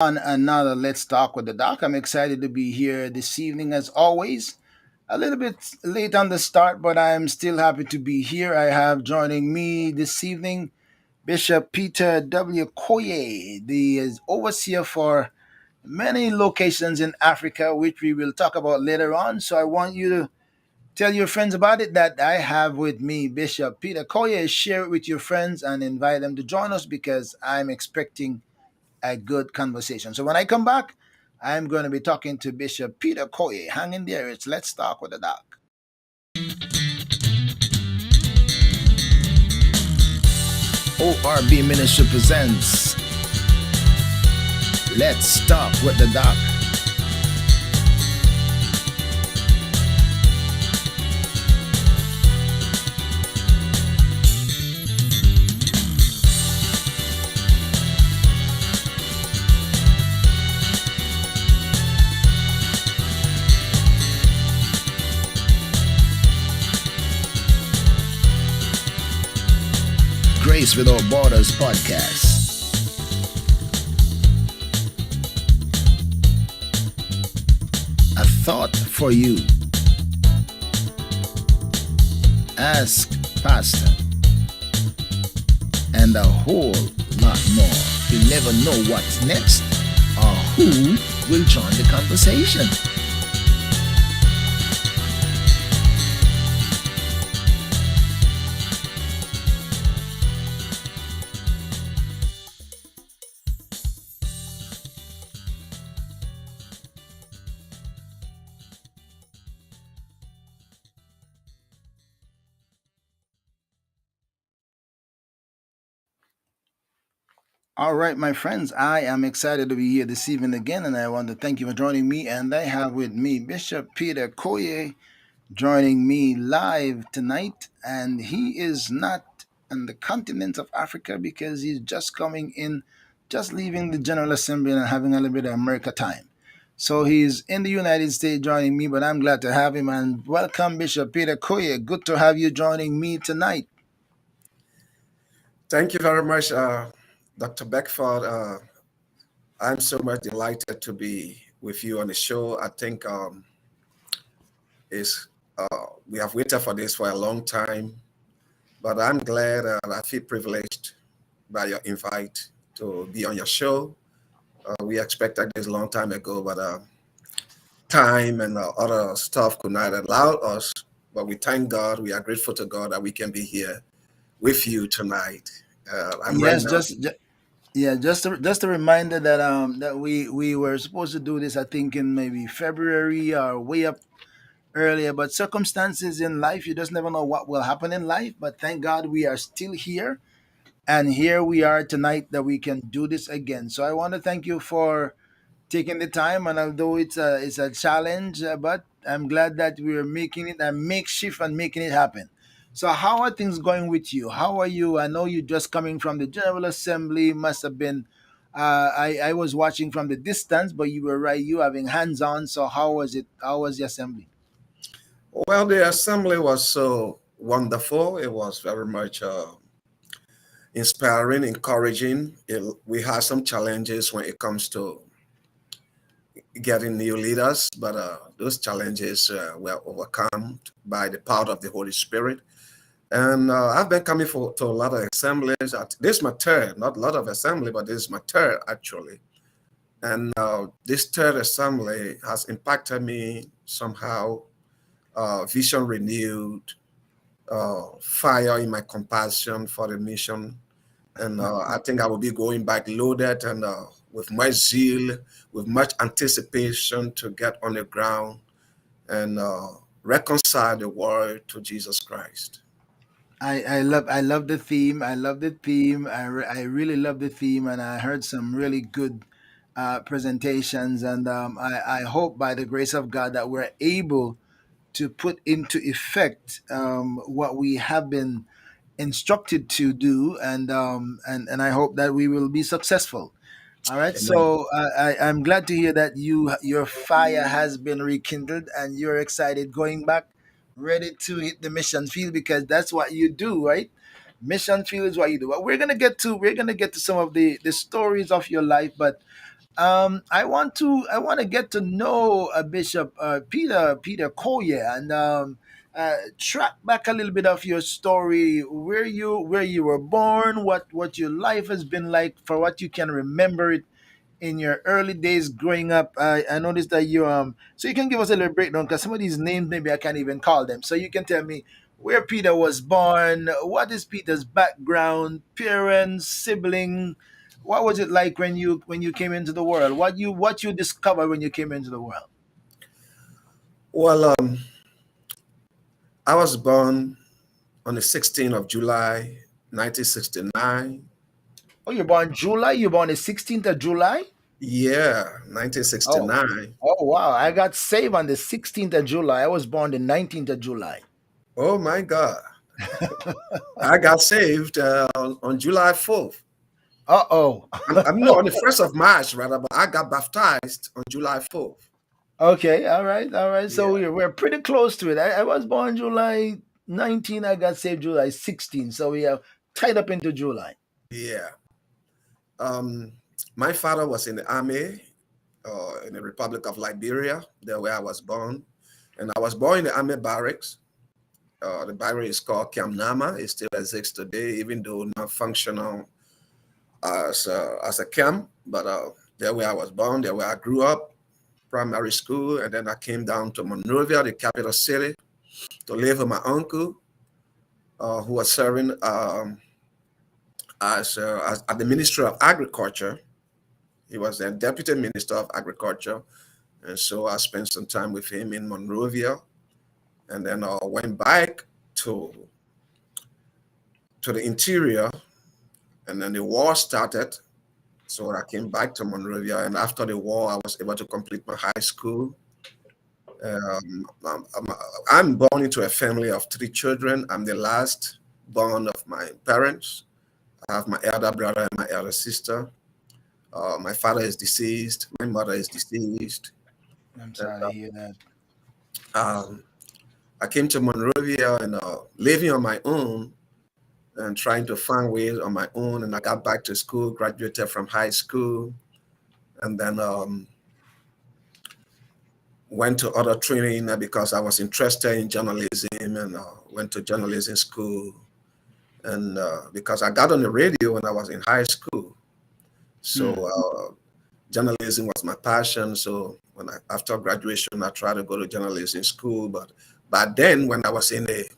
On another Let's Talk with the Doc. I'm excited to be here this evening as always. A little bit late on the start, but I'm still happy to be here. I have joining me this evening Bishop Peter W. Koyea, the overseer for many locations in Africa, which we will talk about later on. So I want you to tell your friends about it that I have with me Bishop Peter Koyea. Share it with your friends and invite them to join us because I'm expecting a good conversation. So when I come back, I'm going to be talking to Bishop Peter Koye. Hang in there. It's Let's Talk with the Doc. ORB Ministry presents Let's Talk with the Doc. Grace Without Borders podcast. A thought for you. Ask Pastor. And a whole lot more. You never know what's next or who will join the conversation. All right, my friends, I am excited to be here this evening again, and I want to thank you for joining me. And I have with me Bishop Peter Koye joining me live tonight, and he is not on the continent of Africa because he's just coming in, just leaving the General Assembly and having a little bit of America time. So he's in the United States joining me, but I'm glad to have him. And welcome, Bishop Peter Koye. Good to have you joining me tonight. Thank you very much, Dr. Beckford. I'm so much delighted to be with you on the show. I think is we have waited for this for a long time, but I'm glad I feel privileged by your invite to be on your show. We expected this a long time ago, but time and other stuff could not allow us. But we thank God. We are grateful to God that we can be here with you tonight. I'm ready Yes, now. yeah, just a reminder that we were supposed to do this, I think, in maybe February or way up earlier, but circumstances in life, you just never know what will happen in life. But thank God we are still here, and here we are tonight that we can do this again. So I want to thank you for taking the time, and although it's a challenge, but I'm glad that we're making it a makeshift and making it happen. So how are things going with you? How are you? I know you're just coming from the General Assembly. Must have been. I was watching from the distance, but you were right. You having hands on. So how was it? How was the assembly? Well, the assembly was so wonderful. It was very much inspiring, encouraging. We had some challenges when it comes to getting new leaders, but those challenges were overcome by the power of the Holy Spirit. And I've been coming to a lot of assemblies. This is my third, not a lot of assembly, but this is my third actually. And this third assembly has impacted me somehow. Vision renewed, fire in my compassion for the mission. And I think I will be going back loaded and with much zeal, with much anticipation to get on the ground and reconcile the world to Jesus Christ. I love the theme. I love the theme. I really love the theme, and I heard some really good presentations. And I hope by the grace of God that we're able to put into effect what we have been instructed to do, and I hope that we will be successful. All right, Amen. so I'm glad to hear that your fire has been rekindled and you're excited going back, ready to hit the mission field because that's what you do, right? Mission field is what you do. But we're gonna get to some of the stories of your life, but I want to get to know Bishop Peter Koyea, and track back a little bit of your story, where you were born, what your life has been like, for what you can remember it in your early days growing up. I noticed that so you can give us a little breakdown, because some of these names maybe I can't even call them. So you can tell me where Peter was born, what is Peter's background, parents, sibling. What was it like when you came into the world? What you discovered when you came into the world? Well, I was born on the 16th of July, 1969. Oh, you're born July. You're born the 16th of July. Yeah, Oh, 1969. oh wow! I got saved on the 16th of July. I was born the 19th of July. Oh my God. I got saved on July 4th. Uh oh. I'm no, on the 1st of March, rather, but I got baptized on July 4th. Okay, all right, all right. So Yeah, we're pretty close to it. I was born July 19. I got saved July 16. So we are tied up into July. yeah. Um, my father was in the army in the Republic of Liberia, there where I was born. And I was born in the army barracks. The barracks is called Camp Nama. It still exists today, even though not functional as a camp. But there where I was born, there where I grew up, primary school, and then I came down to Monrovia, the capital city, to live with my uncle, who was serving as at the Ministry of Agriculture. He was the Deputy Minister of Agriculture, and so I spent some time with him in Monrovia, and then I went back to the interior, and then the war started. So I came back to Monrovia, and after the war, I was able to complete my high school. I'm born into a family of three children. I'm the last born of my parents. I have my elder brother and my elder sister. My father is deceased. My mother is deceased. I'm And, sorry to hear that. um, I came to Monrovia and living on my own and trying to find ways on my own. And I got back to school, graduated from high school, and then went to other training because I was interested in journalism and went to journalism school. And because I got on the radio when I was in high school. So Hmm. journalism was my passion. So after graduation, I tried to go to journalism school. But back then, when I was in the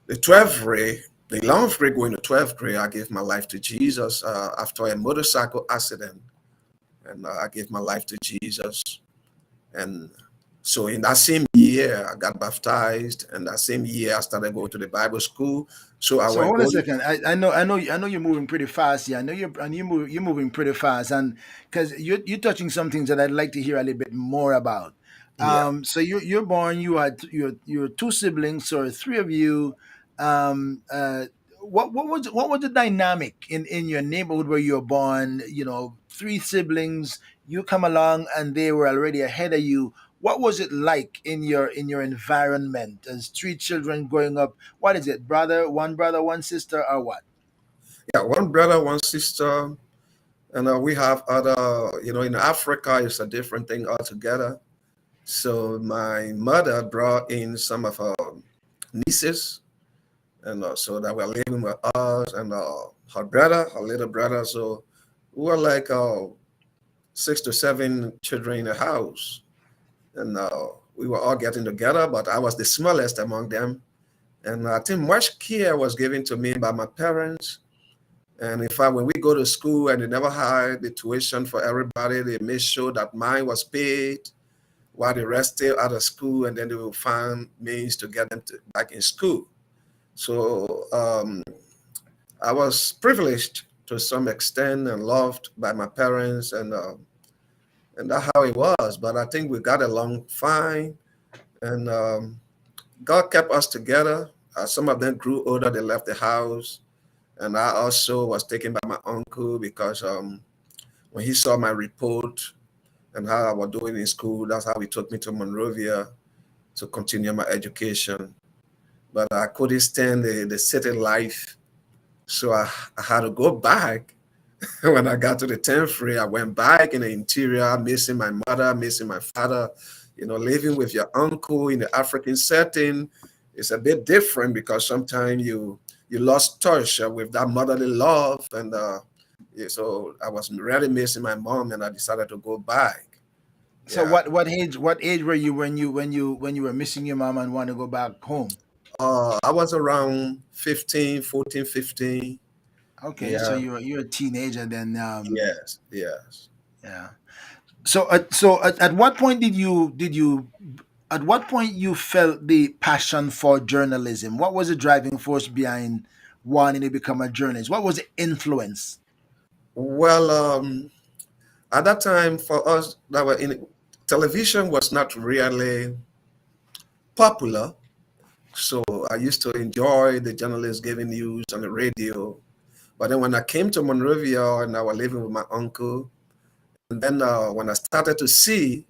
12th grade, the 11th grade going to 12th grade, I gave my life to Jesus after a motorcycle accident. And I gave my life to Jesus. And so in that same year, I got baptized. And that same year, I started going to the Bible school. So I So went hold a going. second. I know you're moving pretty fast here. I know you're moving pretty fast, and because you're touching some things that I'd like to hear a little bit more about. Yeah. So you're born. You had your two siblings, so three of you. What was the dynamic in your neighborhood where you were born? Three siblings. You come along, and they were already ahead of you. What was it like in your environment as three children growing up? What is it, brother, one sister, or what? Yeah, one brother, one sister. And we have other, in Africa, it's a different thing altogether. So my mother brought in some of her nieces, and so that were living with us, and her brother, her little brother. So we were like 6 to 7 children in the house, and we were all getting together. But I was the smallest among them, and I think much care was given to me by my parents. And in fact, when we go to school and they never had the tuition for everybody, they made sure that mine was paid while the rest still out of school, and then they will find means to get them back in school. So I was privileged to some extent and loved by my parents, and that's how it was. But I think we got along fine, and God kept us together. Some of them grew older; they left the house, and I also was taken by my uncle because when he saw my report and how I was doing in school, that's how he took me to Monrovia to continue my education. But I couldn't stand the city life, so I had to go back. When I got to the 10th floor, I went back in the interior, missing my mother, missing my father. Living with your uncle in the African setting is a bit different because sometimes you lost touch with that motherly love, and yeah, so I was really missing my mom, and I decided to go back. So Yeah, what age were you when you were missing your mom and want to go back home? I was around 15, 14, 15. Okay, so Yeah, you're a teenager then. yes, yes. Yeah. So at what point at what point you felt the passion for journalism? What was the driving force behind wanting to become a journalist? What was the influence? Well, at that time, for us that were in television was not really popular. So I used to enjoy the journalists giving news on the radio. But then when I came to Monrovia and I was living with my uncle, and then when I started to see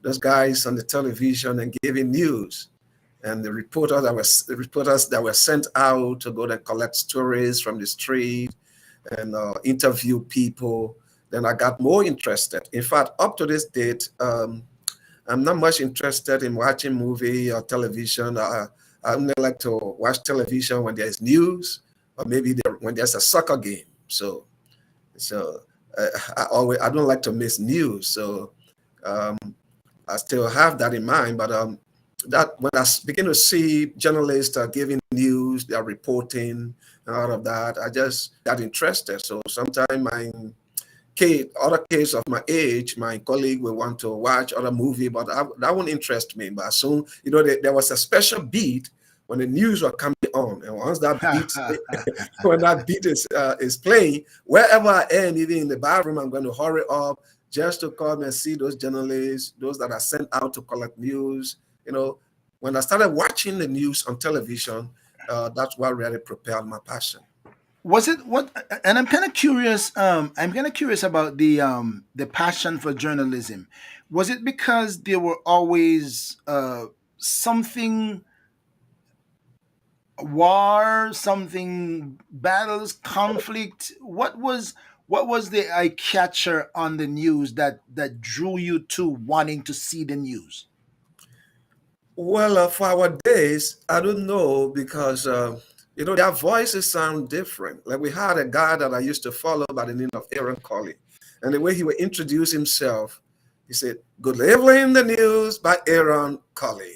those guys on the television and giving news, and the reporters that were sent out to go and collect stories from the street and interview people, then I got more interested. In fact, up to this date, I'm not much interested in watching movie or television. I only like to watch television when there's news or maybe when there's a soccer game. So I don't like to miss news. So um, I still have that in mind. But that when I begin to see journalists giving news, they're reporting and all of that, I just got interested. So sometimes other kids of my age, my colleague will want to watch other movie, but that won't interest me. But soon, there was a special beat when the news were coming on, and once that beat, when that beat is playing, wherever I am, even in the bathroom, I'm going to hurry up just to come and see those journalists, those that are sent out to collect news. When I started watching the news on television, that's what really propelled my passion. Was it what? And I'm kind of curious. I'm kind of curious about the passion for journalism. Was it because there were always something war, something battles, conflict? What was the eye catcher on the news that drew you to wanting to see the news? Well, for our days, I don't know because their voices sound different. Like we had a guy that I used to follow by the name of Aaron Colley, and the way he would introduce himself, he said, "Good evening, the news by Aaron Colley."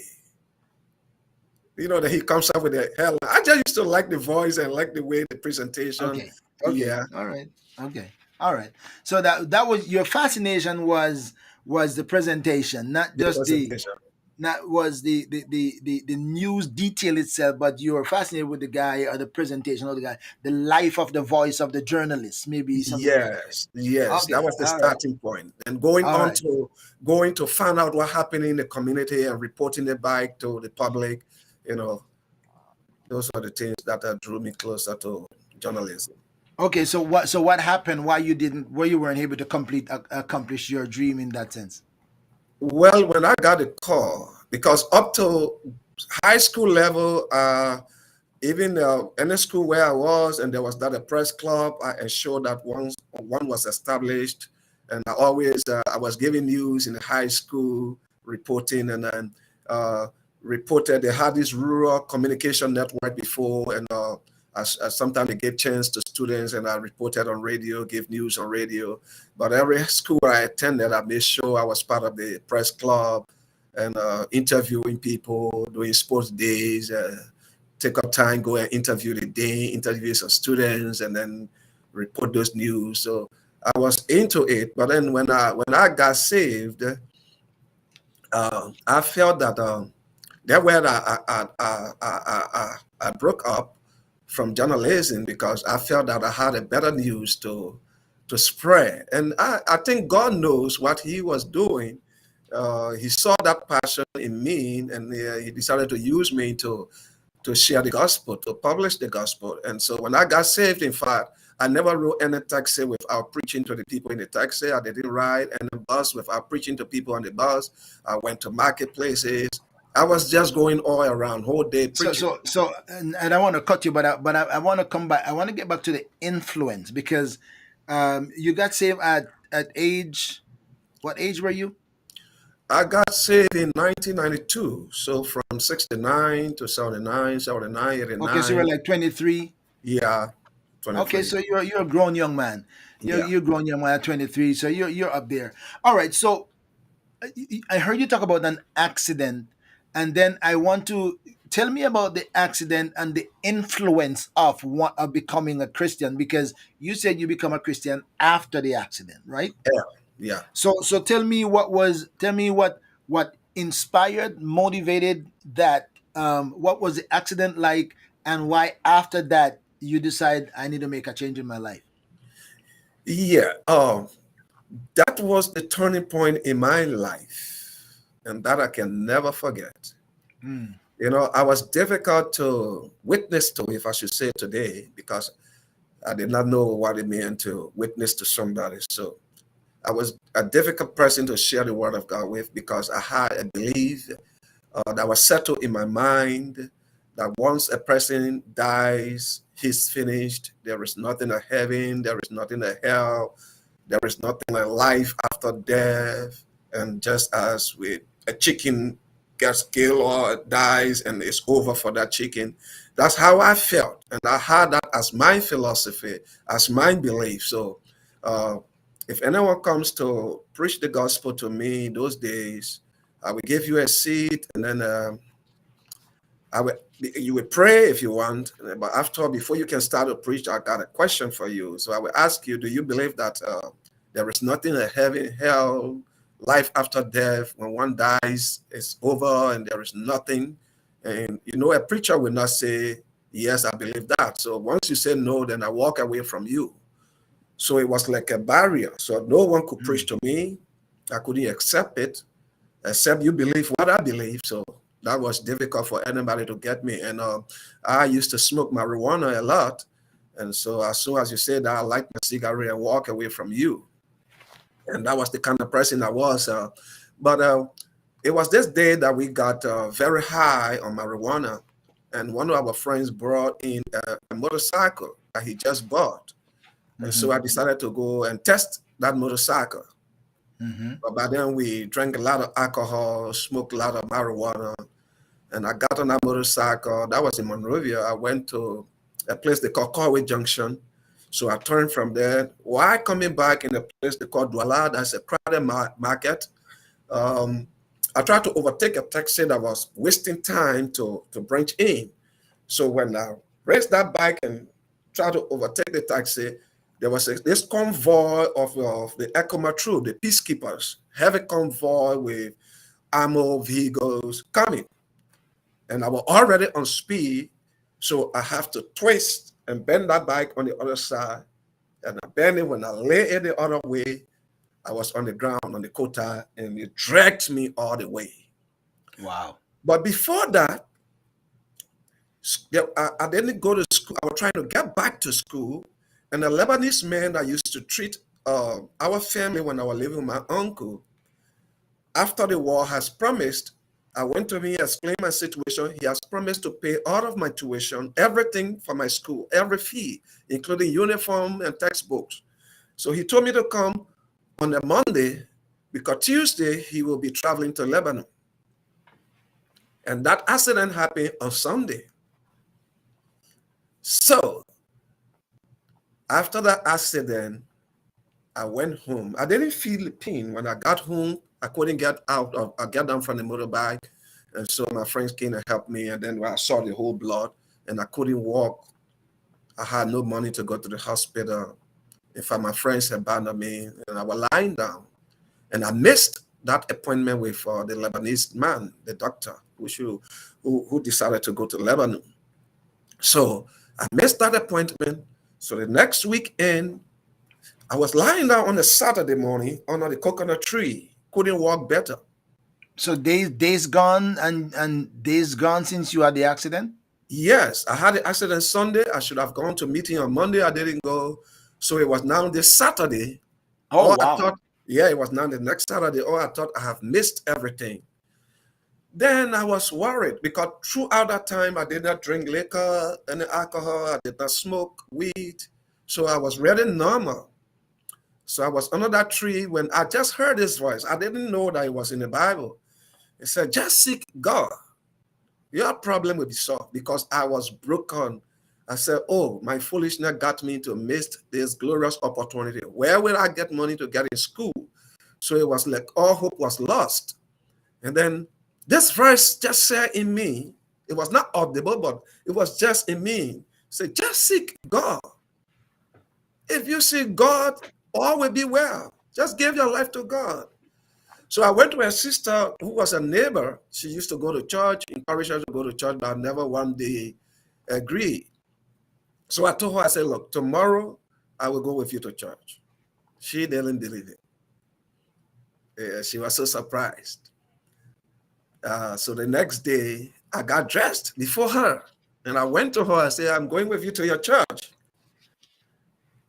That he comes up with a hell. I just used to like the voice and like the way the presentation. Okay. Oh Okay. yeah, All right. Okay. All right. So that was your fascination was the presentation, not the just the presentation. not was the news detail itself, but you were fascinated with the guy or the presentation of the guy, the life of the voice of the journalist, maybe something like that. Yes, yes, that Okay. was the All right. starting point. And going All on right. to going to find out what happened in the community and reporting it back to the public, you know, those are the things that drew me closer to journalism. Okay. So what happened? Why you weren't able to accomplish your dream in that sense? Well, when I got a call, because up to high school level, even in the school where I was, and there was not a press club, I ensured that one was established, and I was giving news in the high school, reporting, and then reported. They had this rural communication network before, and as sometimes they gave chance to students, and I reported on radio, gave news on radio. But every school I attended, I made sure I was part of the press club and interviewing people, doing sports days. Take up time, go and interview the day, interview some students, and then report those news. So I was into it. But then when I got saved, I felt that that where I broke up from journalism because I felt that I had a better news to spread. And I think God knows what He was doing. He saw that passion in me, and He decided to use me to share the gospel, to publish the gospel. And so when I got saved, in fact, I never rode any taxi without preaching to the people in the taxi. I didn't ride any bus without preaching to people on the bus. I went to marketplaces. I was just going all around, whole day So preaching. so so and I want to cut you, but I want to come back. I want to get back to the influence because You got saved at age, what age were you? I got saved in 1992. So from 69 to 79, 79, Okay, so you were 89. like 23. Yeah, Okay, 23. so you're a grown young man. You're Yeah. you're a grown young man at 23. So you're up there. All right. So I heard you talk about an accident, and then I want to tell me about the accident and the influence of becoming a Christian, because you said you become a Christian after the accident, right? Yeah. Yeah. So tell me what inspired, motivated that. What was the accident like, and why after that you decide I need to make a change in my life? Yeah. That was the turning point in my life, and that I can never forget. Mm, I was difficult to witness to, if I should say today, because I did not know what it meant to witness to somebody. So I was a difficult person to share the word of God with, because I had a belief that was settled in my mind that once a person dies, he's finished. There is nothing in heaven, there is nothing in hell, there is nothing like life after death. And just as with a chicken gets killed or dies and it's over for that chicken, that's how I felt. And I had that as my philosophy, as my belief. So uh, if anyone comes to preach the gospel to me those days, I will give you a seat, and then I will, you will pray if you want. But before you can start to preach, I got a question for you. So I will ask you, do you believe that there is nothing in heaven, hell, life after death? When one dies, it's over and there is nothing. And a preacher will not say, yes, I believe that. So once you say no, then I walk away from you. So it was like a barrier. So no one could preach mm, to me. I couldn't accept it, except you believe what I believe. So that was difficult for anybody to get me. And I used to smoke marijuana a lot. And so as soon as you say that, I light my cigarette and walk away from you. And that was the kind of person I was. But it was this day that we got very high on marijuana. And one of our friends brought in a motorcycle that he just bought. And so mm-hmm, I decided to go and test that motorcycle. mm-hmm, But by then we drank a lot of alcohol, smoked a lot of marijuana, and I got on that motorcycle. That was in Monrovia. I went to a place they call Koyea Junction. So I turned from there. While coming back in a place they call Douala, that's a crowded market, um, I tried to overtake a taxi that was wasting time to branch in. So when I raced that bike and tried to overtake the taxi, there was this convoy of the Ekoma troop, the peacekeepers, heavy convoy with armored vehicles coming. And I was already on speed, so I have to twist and bend that bike on the other side. And I bend it. When I lay it the other way, I was on the ground on the quota, and it dragged me all the way. wow. But before that, yeah, I didn't go to school. I was trying to get back to school, and a Lebanese man that used to treat our family when I was living with my uncle, after the war, has promised. I went to him, explained my situation. He has promised to pay all of my tuition, everything for my school, every fee, including uniform and textbooks. So he told me to come on a Monday, because Tuesday he will be traveling to Lebanon. And that accident happened on Sunday. So after that accident, I went home. I didn't feel the pain. When I got home, I couldn't get out of, I got down from the motorbike. And so my friends came and helped me. And then I saw the whole blood and I couldn't walk. I had no money to go to the hospital. In fact, my friends abandoned me and I was lying down. And I missed that appointment with the Lebanese man, the doctor, who decided to go to Lebanon. So I missed that appointment. So the next weekend, I was lying down on a Saturday morning under the coconut tree, couldn't walk better. So days gone, and days gone since you had the accident. Yes, I had the accident Sunday. I should have gone to meeting on Monday. I didn't go. So it was now this Saturday. Oh Oh, I wow. thought, yeah, it was now the next Saturday. Oh, I thought I have missed everything. Then I was worried because throughout that time, I did not drink liquor, any alcohol. I did not smoke weed. So I was really normal. So I was under that tree when I just heard his voice. I didn't know that it was in the Bible. It said, just seek God. Your problem will be solved, because I was broken. I said, oh, my foolishness got me to miss this glorious opportunity. Where will I get money to get in school? So it was like all hope was lost. And then this verse just said in me, it was not audible, but it was just in me. Say, just seek God. If you seek God, all will be well. Just give your life to God. So I went to a sister who was a neighbor. She used to go to church, encouraged her to go to church, but I never one day agreed. So I told her, I said, look, tomorrow I will go with you to church. She didn't believe it. Yeah, she was so surprised. So the next day, I got dressed before her. And I went to her. I said, I'm going with you to your church.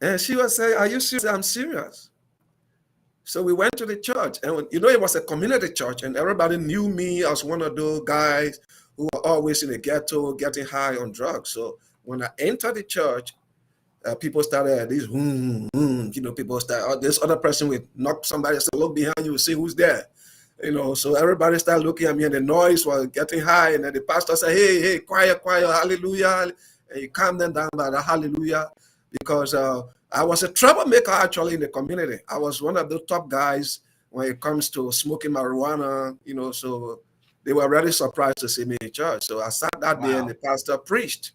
And she was saying, are you serious? I'm serious. So we went to the church. And it was a community church. And everybody knew me as one of those guys who were always in the ghetto getting high on drugs. So when I entered the church, people started people started, this other person would knock somebody, say, look behind you, see who's there. So everybody started looking at me, and the noise was getting high. And then the pastor said, hey, quiet, hallelujah. And he calmed them down by the hallelujah, because I was a troublemaker actually in the community. I was one of the top guys when it comes to smoking marijuana, so they were really surprised to see me in church. So I sat that day and the pastor preached.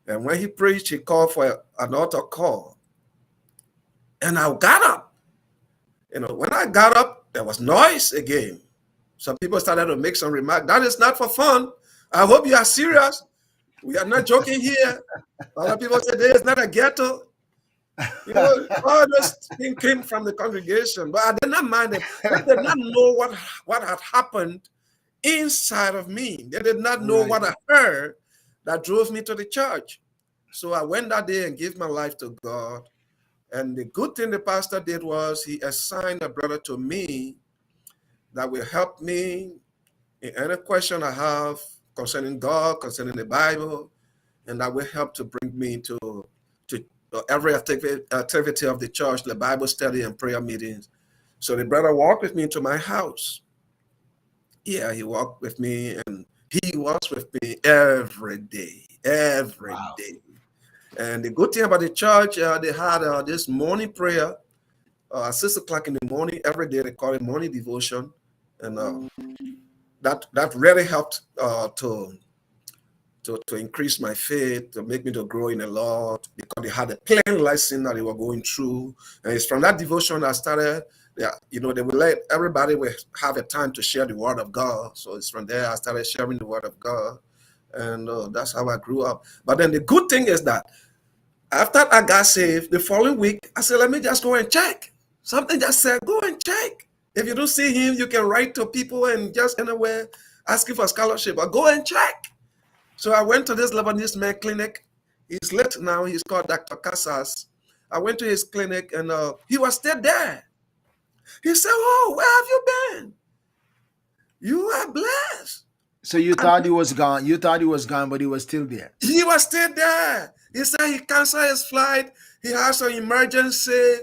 And when he preached, he called for an altar call. And I got up. When I got up, there was noise again. Some people started to make some remarks. That is not for fun. I hope you are serious. We are not joking here. Other people said, there is not a ghetto. All those things came from the congregation. But I did not mind them. They did not know what had happened inside of me. They did not know what I heard that drove me to the church. So I went that day and gave my life to God. And the good thing the pastor did was he assigned a brother to me that will help me in any question I have concerning God, concerning the Bible, and that will help to bring me to every activity of the church, the Bible study and prayer meetings. So the brother walked with me to my house. Yeah, he walked with me, and he was with me every day. And the good thing about the church, they had this morning prayer at 6 o'clock in the morning every day. They call it morning devotion, and that really helped to increase my faith, to make me to grow in the Lord, because they had a plain lesson that they were going through. And it's from that devotion I started. They would let everybody have a time to share the word of God. So it's from there I started sharing the word of God, and that's how I grew up. But then the good thing is that after I got saved, the following week, I said, let me just go and check. Something just said, go and check. If you don't see him, you can write to people and just anywhere asking for scholarship, but go and check. So I went to this Lebanese man clinic. He's late now. He's called Dr. Casas. I went to his clinic, and he was still there. He said, oh, where have you been? You are blessed. So you thought he was gone. You thought he was gone, but he was still there. He was still there. He said he canceled his flight. He had some emergency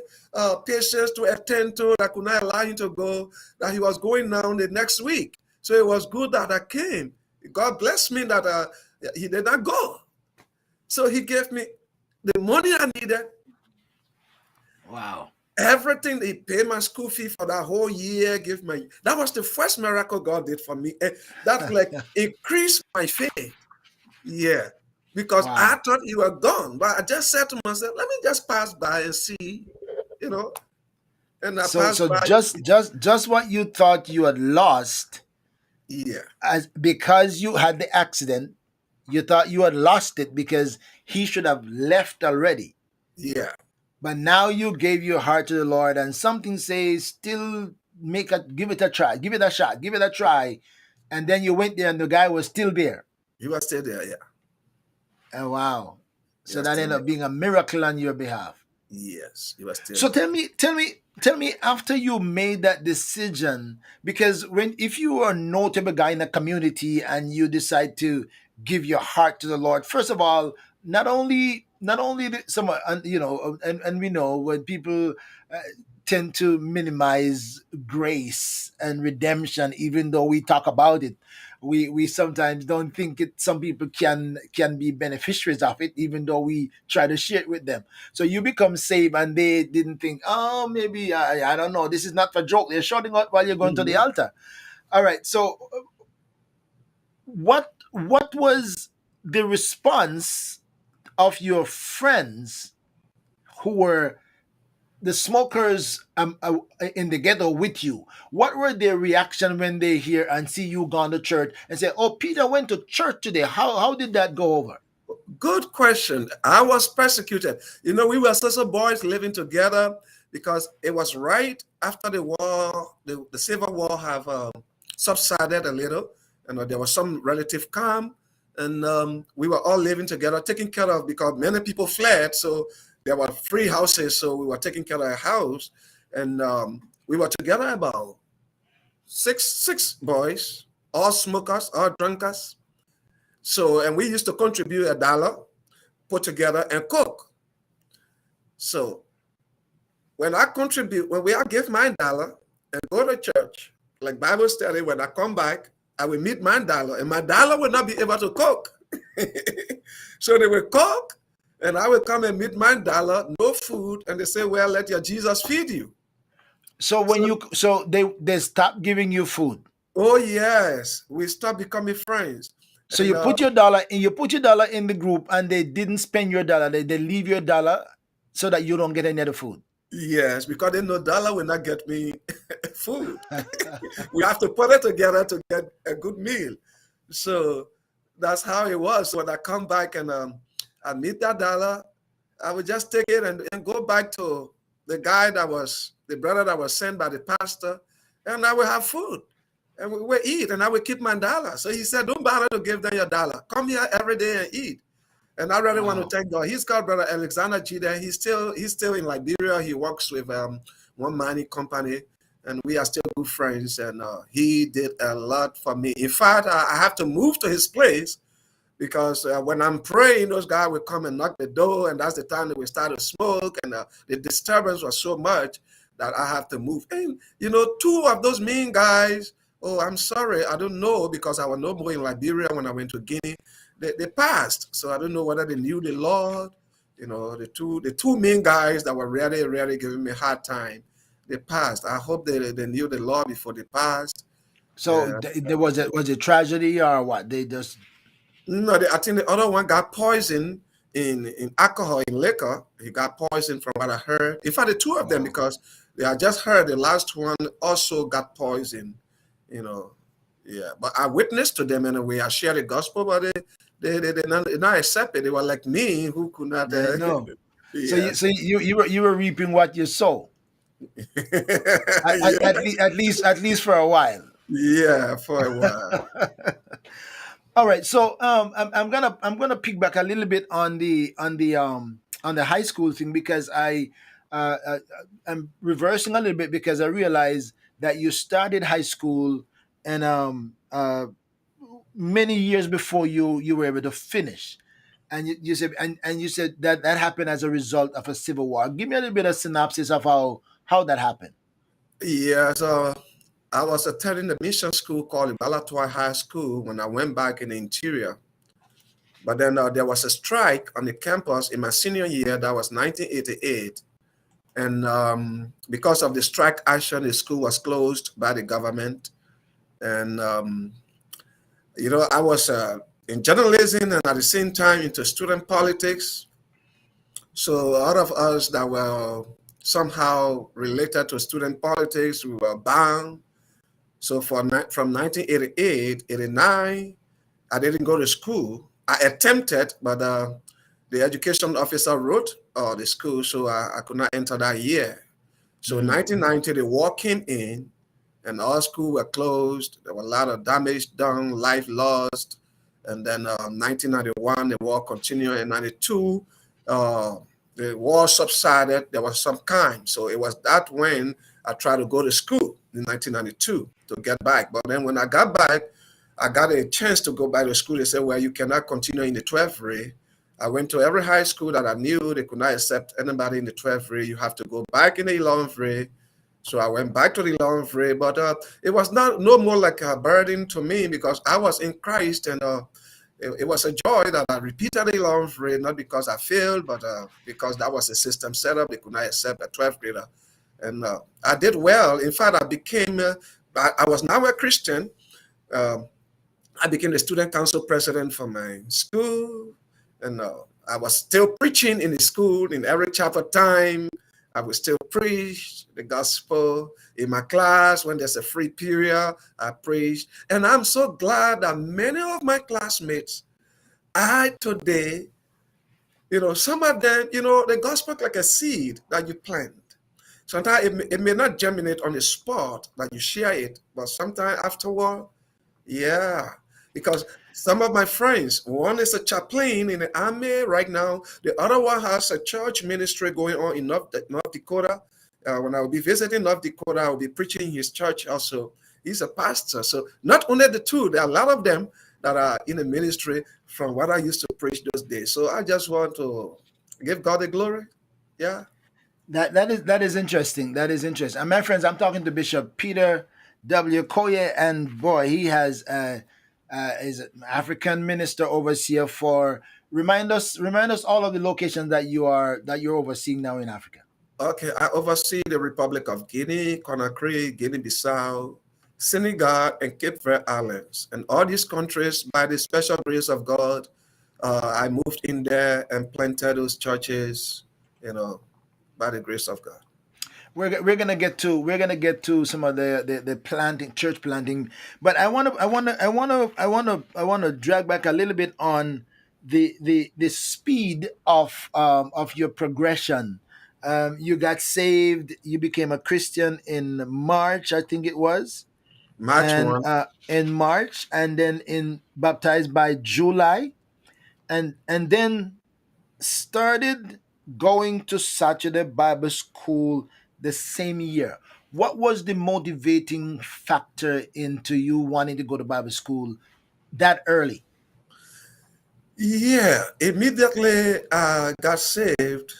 patients to attend to that could not allow him to go, that he was going down the next week. So it was good that I came. God blessed me that he did not go. So he gave me the money I needed. Wow. Everything. He paid my school fee for that whole year. That was the first miracle God did for me. That like increased my faith. Yeah. Because I thought you were gone. But I just said to myself, let me just pass by and see, And I passed by. just what you thought you had lost. Yeah. Because you had the accident, you thought you had lost it because he should have left already. Yeah. But now you gave your heart to the Lord, and something says, still give it a try, give it a shot, give it a try. And then you went there and the guy was still there. He was still there, yeah. Oh, wow. So that ended up being a miracle on your behalf. Yes, he was still So there. tell me after you made that decision, because if you are a notable guy in a community and you decide to give your heart to the Lord, first of all, not only not only some, and we know when people uh, tend to minimize grace and redemption, even though we talk about it, we sometimes don't think it. Some people can be beneficiaries of it, even though we try to share it with them. So you become saved, and they didn't think, oh, maybe I don't know. This is not for joke. They're shouting out while you're going to the Mhm. altar. All right. So what was the response of your friends who were the smokers in the ghetto with you? What were their reaction when they hear and see you gone to church and say, "Oh, Peter went to church today"? How did that go over? Good question. I was persecuted. We were social boys living together because it was right after the war, the civil war have subsided a little, and there was some relative calm, and we were all living together, taken care of because many people fled, so there were free houses, so we were taking care of a house, and we were together about six boys, all smokers, all drunkards. So, and we used to contribute $1, put together and cook. So when I give my dollar and go to church, like Bible study, when I come back, I will meet my dollar, and my dollar will not be able to cook. So they will cook, and I will come and meet my dollar, no food, and they say, "Well, let your Jesus feed you." So So, they stopped giving you food. oh yes, we start becoming friends, So and you put your dollar in the group, and they didn't spend your dollar. They leave your dollar so that you don't get any other food. yes, because they know dollar will not get me food. We have to put it together to get a good meal. So that's how it was. So when I come back and I meet that dollar, I would just take it and go back to the brother that was sent by the pastor, and I will have food. And we will eat, and I will keep my dollar. So he said, "Don't bother to give them your dollar. Come here every day and eat." And I really want to Wow. thank God. He's called Brother Alexander G. There. He's still in Liberia. He works with one mining company, and we are still good friends. And he did a lot for me. In fact, I have to move to his place because when I'm praying, those guys will come and knock the door, and that's the time that we start to smoke, and the disturbance was so much that I have to move. And two of those mean guys. Oh, I'm sorry, I don't know because I was no more in Liberia when I went to Guinea. They passed, so I don't know whether they knew the Lord. The two main guys that were really giving me a hard time. They passed. I hope they knew the Lord before they passed. So there was a tragedy or what? They just No, I think the other one got poisoned in alcohol, in liquor. He got poisoned from what I heard. In fact, the two of them, wow. because I just heard the last one also got poisoned. You know, yeah. But I witnessed to them anyway. I shared the gospel, but they did not accept it. They were like me, who could not. I know. So Yeah, you were reaping what you sow. yes, At least for a while. yeah, for a while. All right. So I'm gonna pick back a little bit on the high school thing because I'm reversing a little bit because I realized that you started high school and many years before you were able to finish. And you said that that happened as a result of a civil war. Give me a little bit of synopsis of how that happened. Yeah, so I was attending the mission school called Balatoi High School when I went back in the interior. But then there was a strike on the campus in my senior year. That was 1988. And because of the strike action, the school was closed by the government. And, I was in journalism and at the same time into student politics. So a lot of us that were somehow related to student politics, we were bound. So from 1988, 89, I didn't go to school. I attempted, but the education officer wrote the school, so I could not enter that year. So in Mm. 1990, the war came in, and all schools were closed. There were a lot of damage done, life lost. And then 1991, the war continued. In 92, uh, the war subsided. There was some kind. So it was that when I tried to go to school in 1992 to get back. But then when I got back, I got a chance to go back to school. They said, well, you cannot continue in the 12th grade. I went to every high school that I knew. They could not accept anybody in the 12th grade. You have to go back in the 11th grade. So I went back to the 11th grade, but it was not no more like a burden to me because I was in Christ, and it was a joy that I repeated the 11th grade, not because I failed, but because that was a system set up. They could not accept a 12th grader. And I did well. In fact, I was now a Christian. Um, I became the student council president for my school, and I was still preaching in the school in every chapter time. I would still preach the gospel in my class when there's a free period. I preach, and I'm so glad that many of my classmates, today, some of them, the gospel like a seed that you plant. Sometimes it may not germinate on the spot that you share it, but sometimes afterward, yeah, because some of my friends, one is a chaplain in the army right now. The other one has a church ministry going on in North Dakota. When I will be visiting North Dakota, I will be preaching in his church also. He's a pastor. So not only the two, there are a lot of them that are in the ministry from what I used to preach those days. So I just want to give God the glory. Yeah. That is interesting. That is interesting. And my friends, I'm talking to Bishop Peter W. Koyea, and boy, he has is an African minister overseer for. Remind us all of the locations that you're overseeing now in Africa. Okay, I oversee the Republic of Guinea, Conakry, Guinea-Bissau, Senegal, and Cape Verde Islands. And all these countries, by the special grace of God, I moved in there and planted those churches, by the grace of God. We're gonna get to some of the planting, church planting, but I want to drag back a little bit on the speed of your progression. You got saved. You became a Christian in March, I think it was, March and 1. in March, and then in baptized by July, and then started going to Saturday Bible School the same year. What was the motivating factor into you wanting to go to Bible school that early? Yeah, immediately I got saved.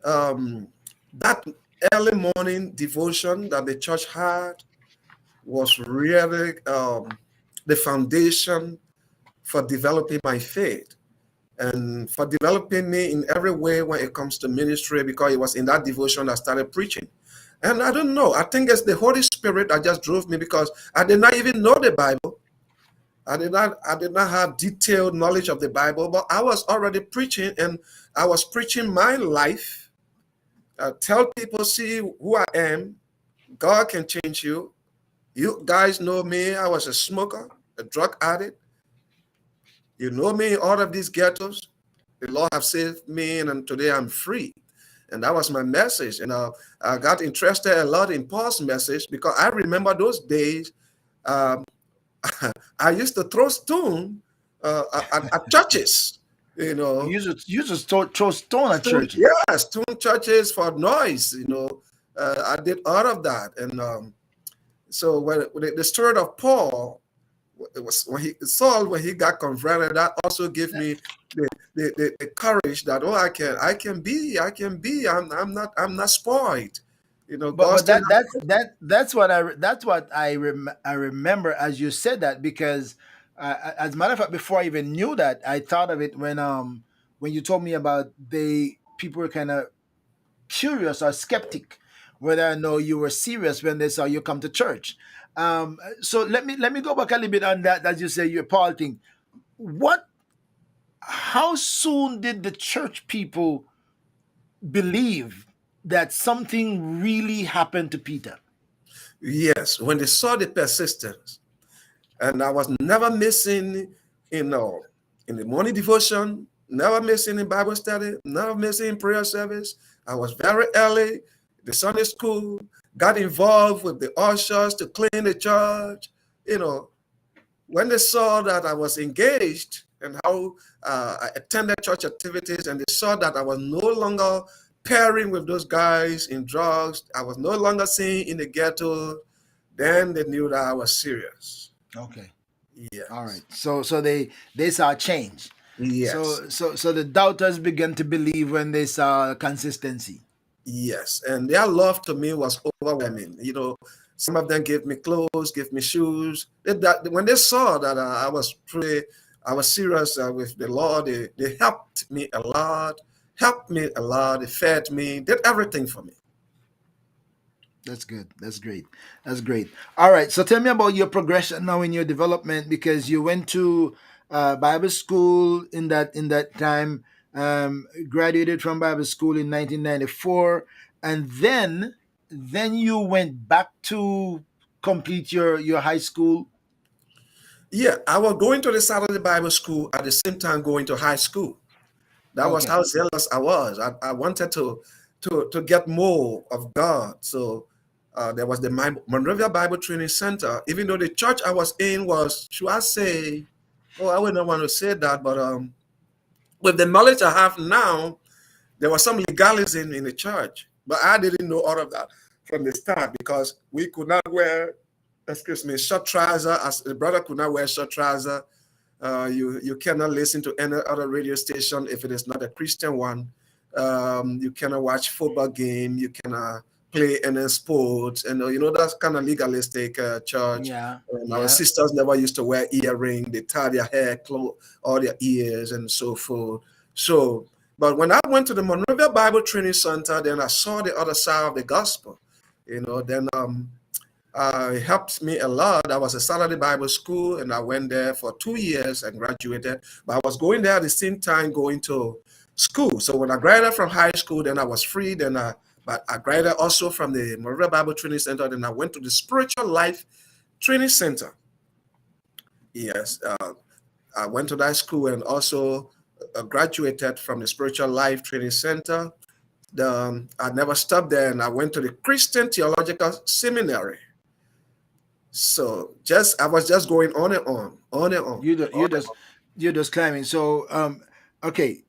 Um, that early morning devotion that the church had was really the foundation for developing my faith and for developing me in every way when it comes to ministry, because it was in that devotion I started preaching. And I don't know, I think it's the Holy Spirit that just drove me, because I did not even know the Bible. I did not have detailed knowledge of the Bible, but I was already preaching, and I was preaching my life. Tell people, see who I am. God can change you. You guys know me. I was a smoker, a drug addict. You know me in all of these ghettos. The Lord have saved me, and today I'm free. And that was my message. And I got interested a lot in Paul's message, because I remember those days. Um, I used to throw stone at churches, you know, You just throw stone at stone, churches. yeah, stone churches for noise. I did all of that. And so when the story of Paul, it was when he got converted, that also gave me the courage that, oh, I can be, I'm not spoiled. But God but still that that's what I remember as you said that, because as a matter of fact, before I even knew that, I thought of it when you told me about they people were kind of curious or skeptic whether or no you were serious when they saw you come to church. So let me go back a little bit on that, as you say, your Paul thing. What How soon did the church people believe that something really happened to Peter? yes, when they saw the persistence. And I was never missing, you know, in the morning devotion, never missing in Bible study, never missing in prayer service. I was very early, the Sunday school, got involved with the ushers to clean the church. You know, when they saw that I was engaged and how I attended church activities, and they saw that I was no longer pairing with those guys in drugs, I was no longer seen in the ghetto, then they knew that I was serious. Okay. All right. Yes. So they saw a change. Yes. So the doubters began to believe when they saw consistency. Yes, and their love to me was overwhelming. You know, some of them gave me clothes, gave me shoes. When they saw that I was serious with the Lord. They helped me a lot, helped me a lot. They fed me, did everything for me. That's good. That's great. That's great. All right. So tell me about your progression now in your development, because you went to Bible school in that time, graduated from Bible school in 1994, and then you went back to complete your high school. Yeah, I was going to the Saturday Bible school at the same time going to high school. That was Okay. how zealous I was. I wanted to get more of God. So there was the Monrovia Bible Training Center. Even though the church I was in was, should I say, oh, I would not want to say that, but with the knowledge I have now, there was some legalism in the church. But I didn't know all of that from the start because we could not wear, excuse me, short trouser. As the brother could not wear short trouser. You cannot listen to any other radio station if it is not a Christian one. You cannot watch football game. You cannot play any sports, and that's kind of legalistic church. Yeah. Our Yeah. sisters never used to wear earring. They tie their hair close, all their ears, and so forth. So, but when I went to the Monrovia Bible Training Center, then I saw the other side of the gospel. Then it helped me a lot. I was a Saturday Bible school, and I went there for 2 years and graduated. But I was going there at the same time going to school. So when I graduated from high school, then I was free. But I graduated also from the Monrovia Bible Training Center. Then I went to the Spiritual Life Training Center. Yes, I went to that school and also graduated from the Spiritual Life Training Center. I never stopped there, and I went to the Christian Theological Seminary. So I was just going on and on, on and on, You do, on you just you're just climbing. So okay.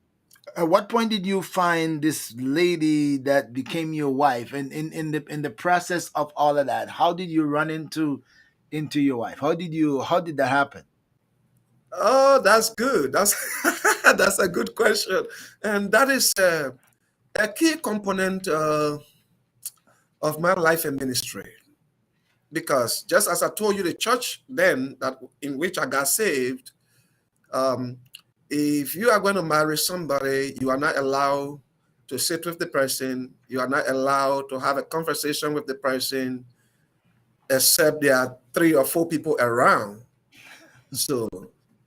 At what point did you find this lady that became your wife, and in the process of all of that, how did you run into your wife? How did that happen? Oh, that's good. That's that's a good question, and that is a key component of my life and ministry. Because just as I told you, the church then that in which I got saved, um, if you are going to marry somebody, you are not allowed to sit with the person. You are not allowed to have a conversation with the person, except there are 3 or 4 people around. So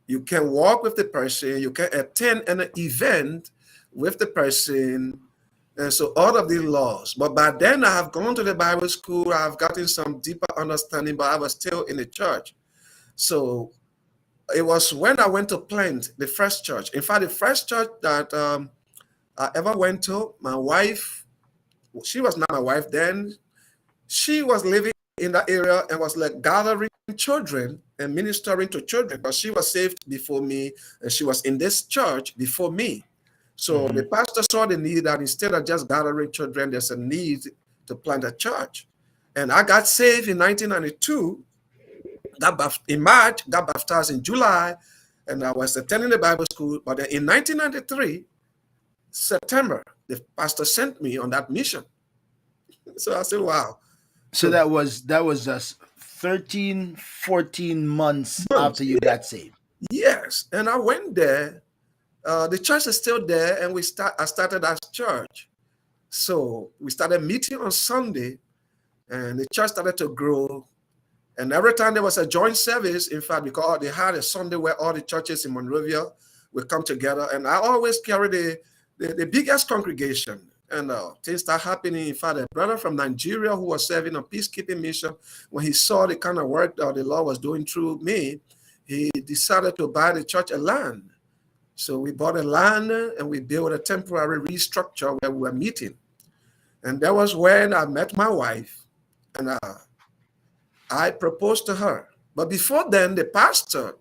you can walk with the person, you can attend an event with the person, and so all of these laws. But by then I have gone to the Bible school, I've gotten some deeper understanding, but I was still in the church. So it was when I went to plant the first church. In fact, the first church that I ever went to, my wife, she was not my wife then, she was living in that area and was like gathering children and ministering to children, but she was saved before me and she was in this church before me. So the Hmm. pastor saw the need that instead of just gathering children, there's a need to plant a church. And I got saved in 1992, in March, got baptized in July, and I was attending the Bible school. But then in 1993, September, the pastor sent me on that mission. So I said, wow. So So that was just 13, 14 months months, after you got saved. yes. And I went there. The church is still there, and I started as church. So we started meeting on Sunday, and the church started to grow. And every time there was a joint service, in fact, because they had a Sunday where all the churches in Monrovia would come together, and I always carry the biggest congregation. And things start happening. In fact, a brother from Nigeria who was serving a peacekeeping mission, when he saw the kind of work that the Lord was doing through me, he decided to buy the church a land. So we bought a land and we built a temporary restructure where we were meeting. And that was when I met my wife, and I proposed to her. But before then, the pastor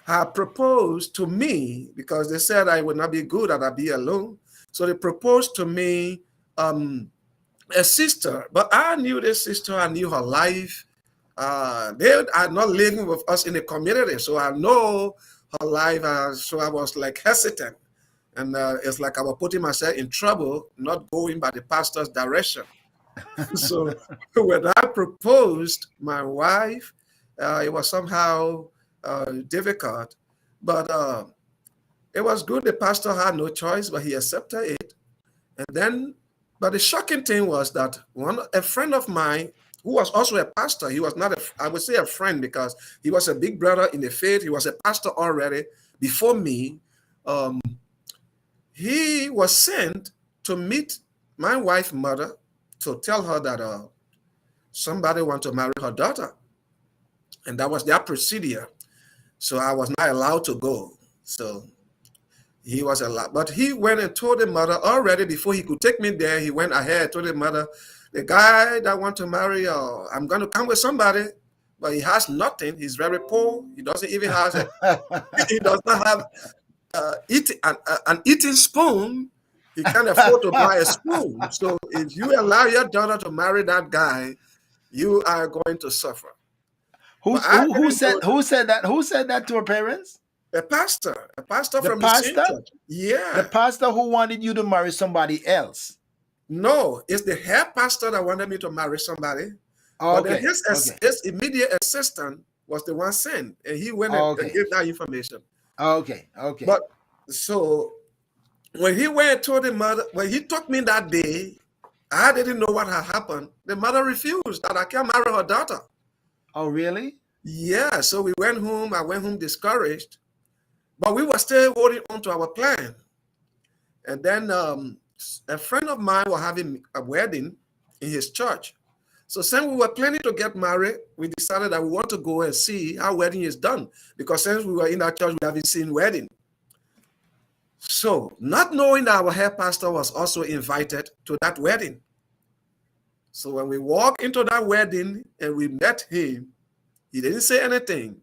had proposed to me because they said I would not be good and I'd be alone. So they proposed to me a sister, but I knew this sister, I knew her life. They are not living with us in the community, so I know her life. So I was like hesitant. And it's like I was putting myself in trouble, not going by the pastor's direction. So when I proposed my wife, it was somehow difficult. But it was good. The pastor had no choice, but he accepted it. And then, but the shocking thing was that a friend of mine who was also a pastor, he was not I would say a friend because he was a big brother in the faith. He was a pastor already before me. Um, he was sent to meet my wife's mother to tell her that somebody want to marry her daughter. And that was their procedure. So I was not allowed to go. So he was allowed, but he went and told the mother already before he could take me there. He went ahead, told the mother, the guy that want to marry, I'm going to come with somebody, but he has nothing. He's very poor. He doesn't even have he does not have an eating spoon. He can't afford to buy a spoon. So if you allow your daughter to marry that guy, you are going to suffer. But I didn't know Who said that? Who said that to her parents? a pastor The from the same pastor? church. The Yeah. pastor who wanted you to marry somebody else. No, it's the head pastor that wanted me to marry somebody. Oh, But then okay. Okay. his immediate assistant was the one sent, and he went and Okay. gave that information. Okay. Okay. But so when he went to the mother, when he took me that day, I didn't know what had happened. The mother refused that I can't marry her daughter. Oh, really? Yeah, so we went home. I went home discouraged, but we were still holding on to our plan. And then a friend of mine was having a wedding in his church. So since we were planning to get married, we decided that we want to go and see how wedding is done. Because since we were in that church, we haven't seen wedding. So not knowing that our head pastor was also invited to that wedding. So when we walked into that wedding and we met him, he didn't say anything.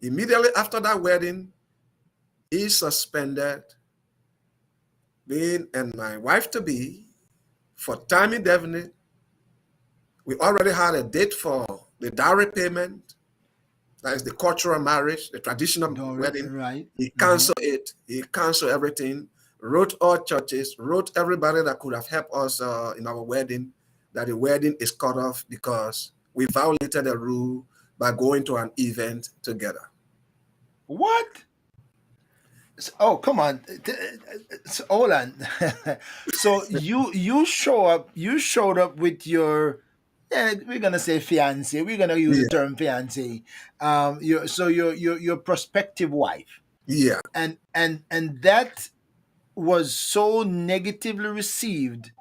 Immediately after that wedding, he suspended me and my wife to be for time indefinite. We already had a date for the dowry payment. That is the cultural marriage, the traditional wedding. Right. He canceled it. He canceled everything. Wrote all churches, wrote everybody that could have helped us in our wedding that the wedding is cut off because we violated the rule by going to an event together. What? Oh, come on. Hold on. So you showed up with your, we're gonna say fiance. We're gonna use the Yeah, term fiance. Your prospective wife, yeah. and that was so negatively received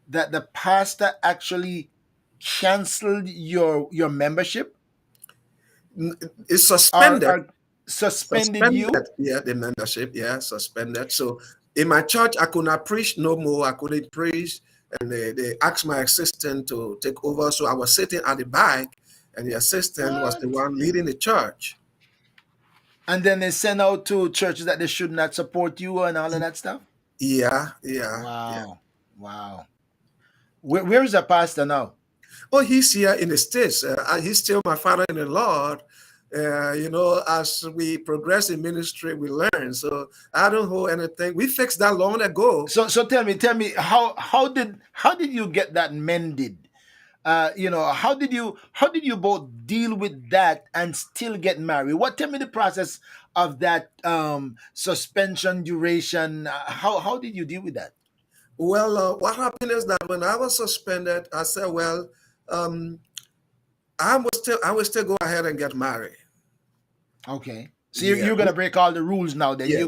that the pastor actually canceled your membership, It's or, suspended. or suspended you. Suspended. Yeah, the membership. Yeah, suspended. So in my church, I could not preach no more. I couldn't preach. And they asked my assistant to take over. So I was sitting at the back, and the assistant was the What? one leading the church. And then they send out to churches that they should not support you and all of that stuff. Yeah, yeah, yeah. Wow, wow. Where is the pastor now? Oh, he's here in the States. He's still my father in the Lord. As we progress in ministry, we learn. So I don't hold anything. We fixed that long ago. So tell me, how did you get that mended? How did you both deal with that and still get married? Tell me the process of that suspension duration. How did you deal with that? Well, what happened is that when I was suspended, I said, well, um, I will still go ahead and get married. Okay. So Yeah, you're gonna break all the rules now. Then yeah, you're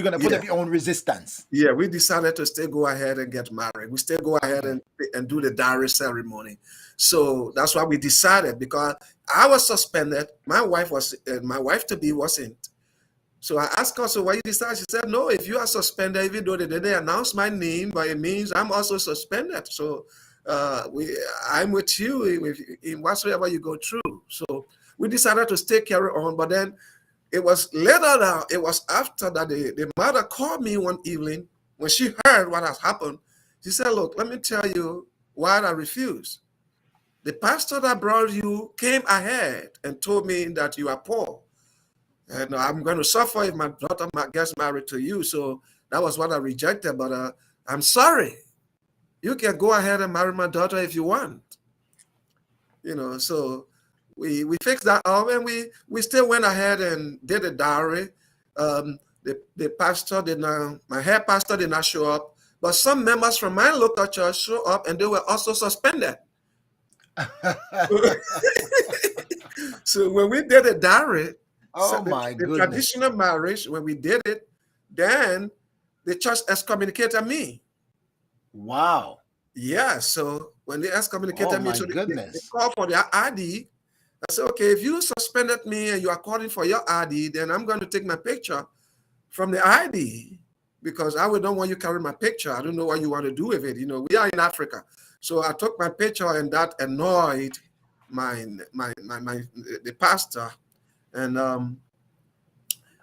gonna put yeah, up your own resistance. yeah. We decided to still go ahead and get married. We still go ahead Okay. and do the dowry ceremony. So that's why we decided because I was suspended. My wife to be wasn't. So I asked her, so why you decide? She said, no, if you are suspended, even though they didn't announce my name, but it means I'm also suspended. So I'm with you in whatsoever you go through. So we decided to stay carry on. But then it was later now, it was after that the mother called me one evening when she heard what has happened. She said, look, let me tell you why I refused. The pastor that brought you came ahead and told me that you are poor. and I'm going to suffer if my daughter gets married to you. So that was what I rejected. But I'm sorry. You can go ahead and marry my daughter if you want. So we fixed that up, and we still went ahead and did a dowry. The pastor did not, my head pastor did not show up, but some members from my local church showed up, and they were also suspended. So when we did a dowry, Oh my the goodness. traditional marriage, when we did it, then the church excommunicated me. Wow. Yeah, so when they Oh excommunicated me, my so they goodness. called for their ID. I said, okay, if you suspended me and you are calling for your ID, then I'm going to take my picture from the ID, because I would don't want you carry my picture. I don't know what you want to do with it. We are in Africa. So I took my picture, and that annoyed the pastor. And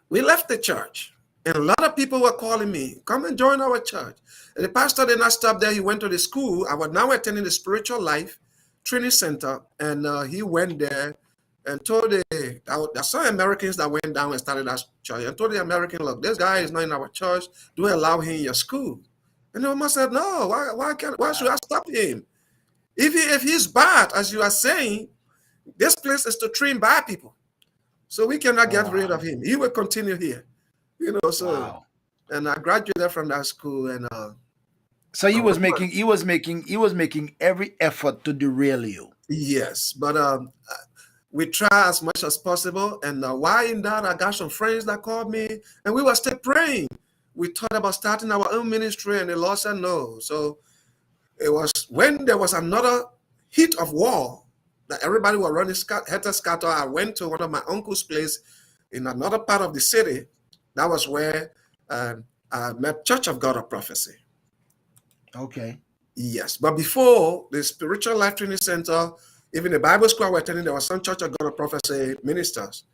we left the church. And a lot of people were calling me, come and join our church. And the pastor did not stop there. He went to the school. I was now attending the Spiritual Life Training Center. And he went there and told there are some Americans that went down and started that church, and told the American, look, this guy is not in our church. Don't allow him in your school. And the woman said, no, why should I stop him? If he's bad, as you are saying, this place is to train bad people. So we cannot Oh get rid of wow. him. He will continue here. So, Wow. and I graduated from that school, and So he was making every effort to derail you. yes, but we try as much as possible. And while in that, I got some friends that called me, and we were still praying. We thought about starting our own ministry, and the Lord said no. So it was when there was another heat of war that everybody was running scatter. I went to one of my uncle's place in another part of the city. That was where I met Church of God of Prophecy. Okay. Yes, but before the Spiritual Life Training Center, even the Bible school I was attending, there was some Church of God of Prophecy ministers.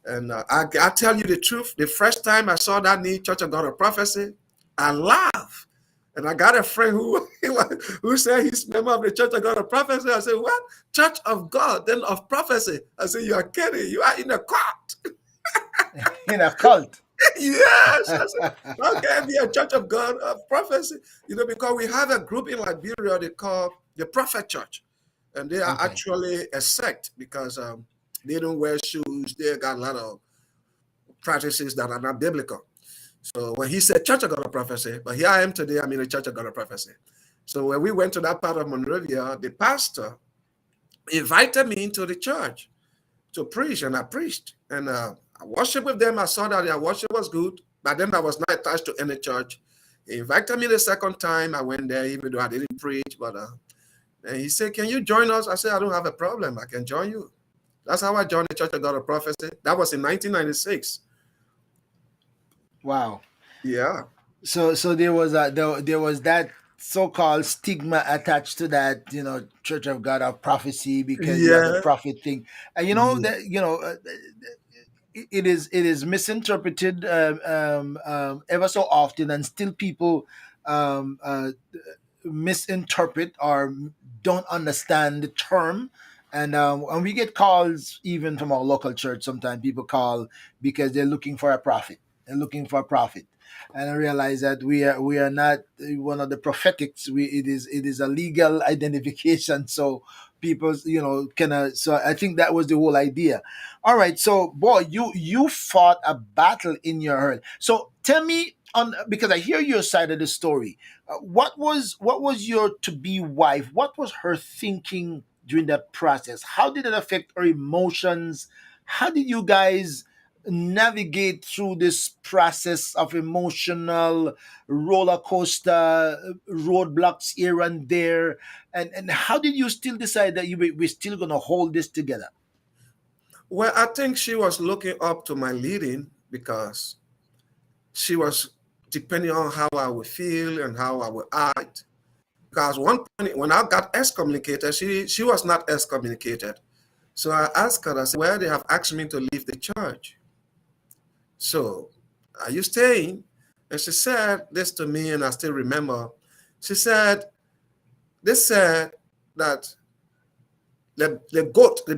And I tell you the truth, the first time I saw that new Church of God of Prophecy, I laughed. And I got a friend who said he's a member of the Church of God of Prophecy. I said, what? Church of God, then of Prophecy? I said, you are kidding. You are in a cult. In a cult. Yes. I said, how can I be a Church of God of Prophecy? Because we have a group in Liberia they call the Prophet Church. And they are Okay. actually a sect, because they don't wear shoes. They got a lot of practices that are not biblical. So when he said Church of God of Prophecy, but here I am today, I'm in the Church of God of Prophecy. So when we went to that part of Monrovia, the pastor invited me into the church to preach, and I preached. And I worshiped with them. I saw that their worship was good, but then I was not attached to any church. He invited me the second time. I went there, even though I didn't preach. But and he said, can you join us? I said, I don't have a problem. I can join you. That's how I joined the Church of God of Prophecy. That was in 1996. Wow. Yeah. So there was that so-called stigma attached to that, Church of God of Prophecy, because you have the Yeah. prophet thing, and Yeah. that it is misinterpreted ever so often, and still people um, uh, misinterpret or don't understand the term. And we get calls even from our local church. Sometimes people call because they're looking for a prophet. They're looking for a prophet, and I realize that we are not one of the prophetics. It is a legal identification. So people, can. So I think that was the whole idea. All right. So boy, you fought a battle in your heart. So tell me, on because I hear your side of the story. What was your to be wife? What was her thinking during that process? How did it affect her emotions? How did you guys navigate through this process of emotional roller coaster, roadblocks here and there? And how did you still decide that we're still going to hold this together? Well, I think she was looking up to my leading, because she was depending on how I would feel and how I would act. Because one point when I got excommunicated, she was not excommunicated. So I asked her, I said, well, they have asked me to leave the church. So are you staying? And she said this to me, and I still remember. She said, they said that the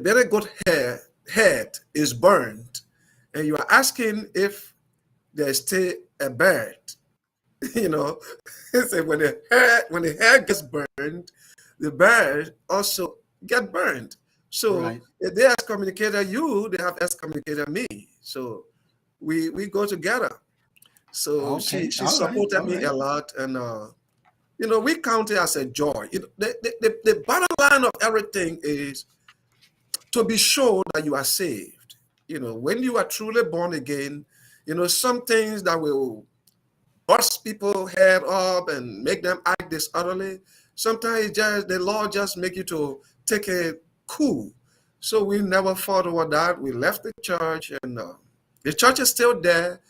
better goat head is burned, and you are asking if there's still a bird. You know, so when the hair gets burned, the bird also get burned. So Right. if they excommunicated you, they have excommunicated me. So we go together. So she Okay. she All right. supported All me right. a lot, and we count it as a joy. The bottom line of everything is to be sure that you are saved. When you are truly born again, some things that will bust people head up and make them act disorderly. Sometimes just the Lord just make you to take it cool. So we never fought over that. We left the church, and the church is still there.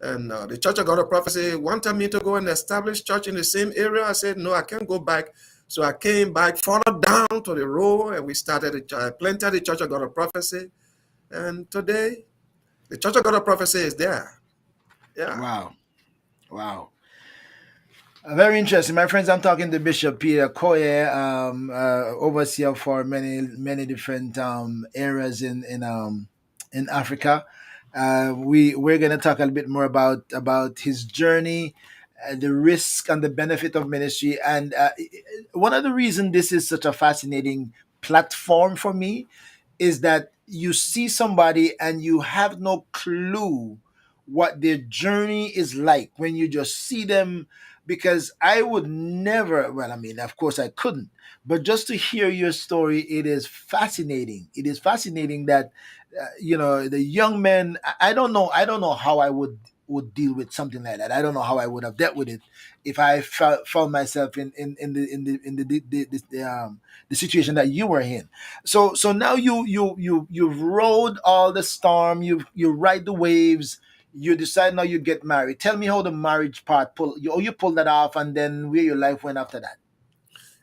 And the Church of God of Prophecy wanted me to go and establish church in the same area. I said, no, I can't go back. So I came back further down to the road, and we started planted the Church of God of Prophecy. And today, the Church of God of Prophecy is there. Yeah. Wow. Wow. Very interesting, my friends. I'm talking to Bishop Peter Koyea, overseer for many different areas in Africa. We're gonna talk a little bit more about his journey, the risk and the benefit of ministry, and one of the reasons this is such a fascinating platform for me is that you see somebody and you have no clue what their journey is like when you just see them, because I would never, well, I mean, of course I couldn't, but just to hear your story, it is fascinating. It is fascinating that the young men, I don't know how I would deal with something like that. I don't know how I would have dealt with it if I found myself in the situation that you were in. So now you've rode all the storm, you ride the waves, you decide now you get married. Tell me how the marriage part you pulled that off, and then where your life went after that.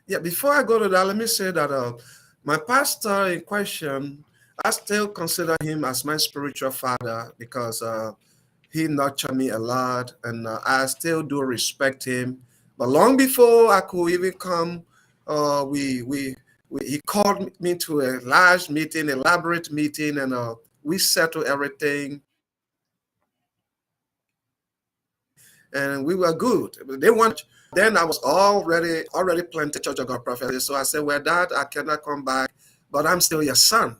Yeah, before I go to that, let me say that my pastor in question, I still consider him as my spiritual father because he nurtured me a lot, and I still do respect him. But long before I could even come, he called me to a large meeting, elaborate meeting, and we settled everything, and we were good. They want then I was already planted Church of God Prophecy. So I said, well, Dad, I cannot come back, but I'm still your son.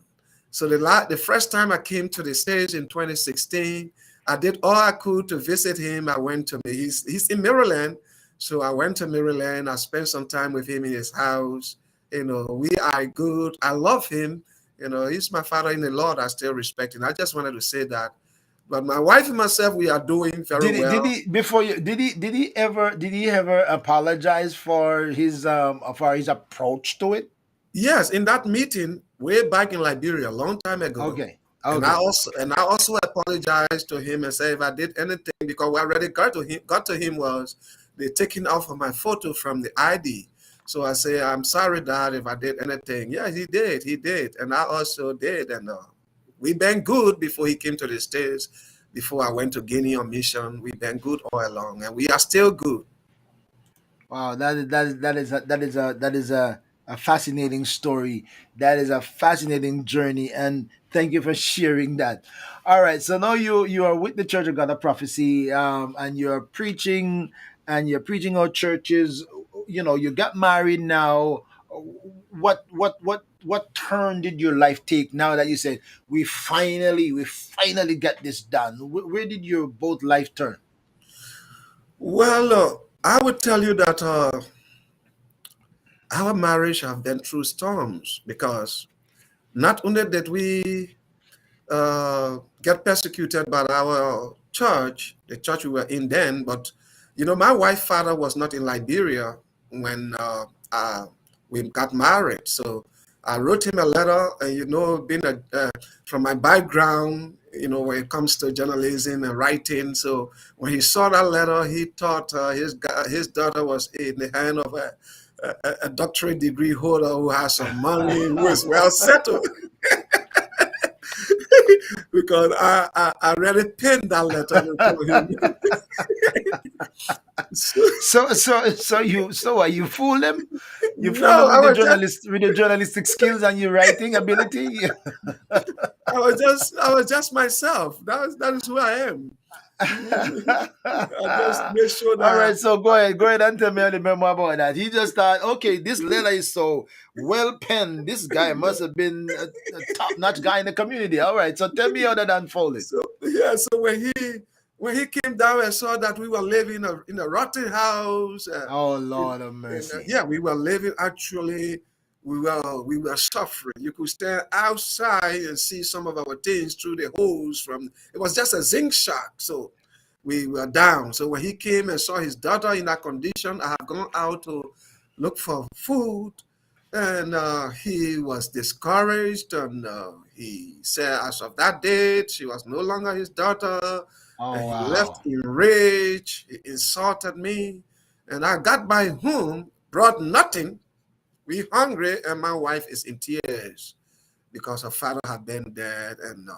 So the first time I came to the stage in 2016, I did all I could to visit him. I went to he's in Maryland. So I went to Maryland. I spent some time with him in his house. We are good. I love him. He's my father in the Lord. I still respect him. I just wanted to say that. But my wife and myself, we are doing very well. Did he ever apologize for his approach to it? Yes, in that meeting way back in Liberia, a long time ago. Okay. And I Okay. also and I also apologized to him and said if I did anything, because what already got to him was the taking off of my photo from the ID. So I say I'm sorry, Dad, if I did anything. Yeah, he did, and I also did, and we been good before he came to the States. Before I went to Guinea on mission, we been good all along, and we are still good. Wow, that is a fascinating story. That is a fascinating journey, and thank you for sharing that. All right, so now you are with the Church of God of Prophecy, and you're preaching our churches. You got married now. What turn did your life take now that you said we finally got this done? Where did your both life turn? Well, I would tell you that our marriage have been through storms because not only did we get persecuted by our church, the church we were in then, but my wife's father was not in Liberia when we got married. So I wrote him a letter, and being from my background, when it comes to journalism and writing. So when he saw that letter, he thought his daughter was in the hand of a doctorate degree holder who has some money, who is well settled. Because I already pinned that letter and told him. So you fool them? You fool No, them with the journalistic skills and your writing ability? I was just myself. That is who I am. I just made sure All that right, so go ahead and tell me a little bit more about that. He just thought, okay, this letter is so well penned. This guy must have been a top-notch guy in the community. All right, so tell me how that unfolded. so yeah. So when he came down and saw that we were living in a rotten house, Oh Lord of mercy. yeah, we were living actually. We were suffering. You could stand outside and see some of our things through the holes from. It was just a zinc shack, so we were down. So when he came and saw his daughter in that condition, I had gone out to look for food, and he was discouraged, and he said as of that date she was no longer his daughter, and Oh he left wow. in rage. He insulted me, and I got by home, brought nothing. We hungry, and my wife is in tears because her father had been dead, and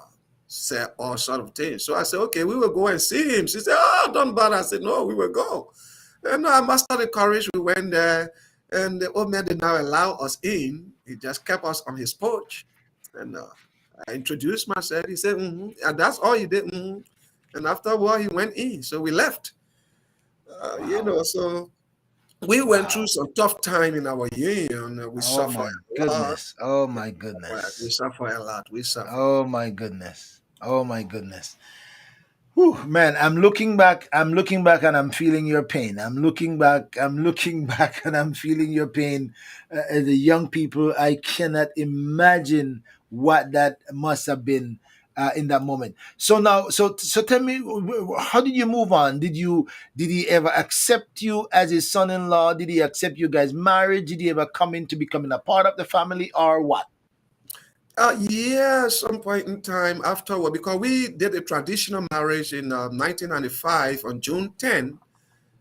said all sort of things. So I said, okay, we will go and see him. She said, oh, don't bother. I said, no, we will go. And I mustered the courage. We went there, and the old man did not allow us in. He just kept us on his porch. And I introduced myself. He said, and that's all he did. And after a while, he went in. So we left. Wow. So we went through Wow. some tough time in our union. We Oh suffered my a lot. goodness. Oh Yeah, my we goodness. suffer a lot. We suffer. Oh my goodness. Oh my goodness. Whew, man, I'm looking back. I'm looking back, and I'm feeling your pain. I'm looking back. I'm looking back, and I'm feeling your pain. As a young people, I cannot imagine what that must have been in that moment. So now, so tell me, how did you move on? Did he ever accept you as his son-in-law? Did he accept you guys' marriage? Did he ever come into becoming a part of the family, or what? Yeah, some point in time afterward, because we did a traditional marriage in 1995 on June 10.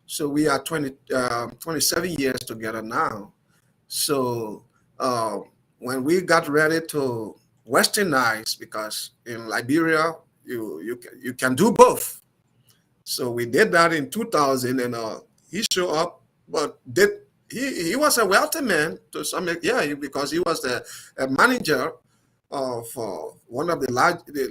So we are 27 years together now. So uh, when we got ready to westernize, because in Liberia, you can do both. So we did that in 2000, and he showed up, but he was a wealthy man to some, yeah, because he was the a manager for one of the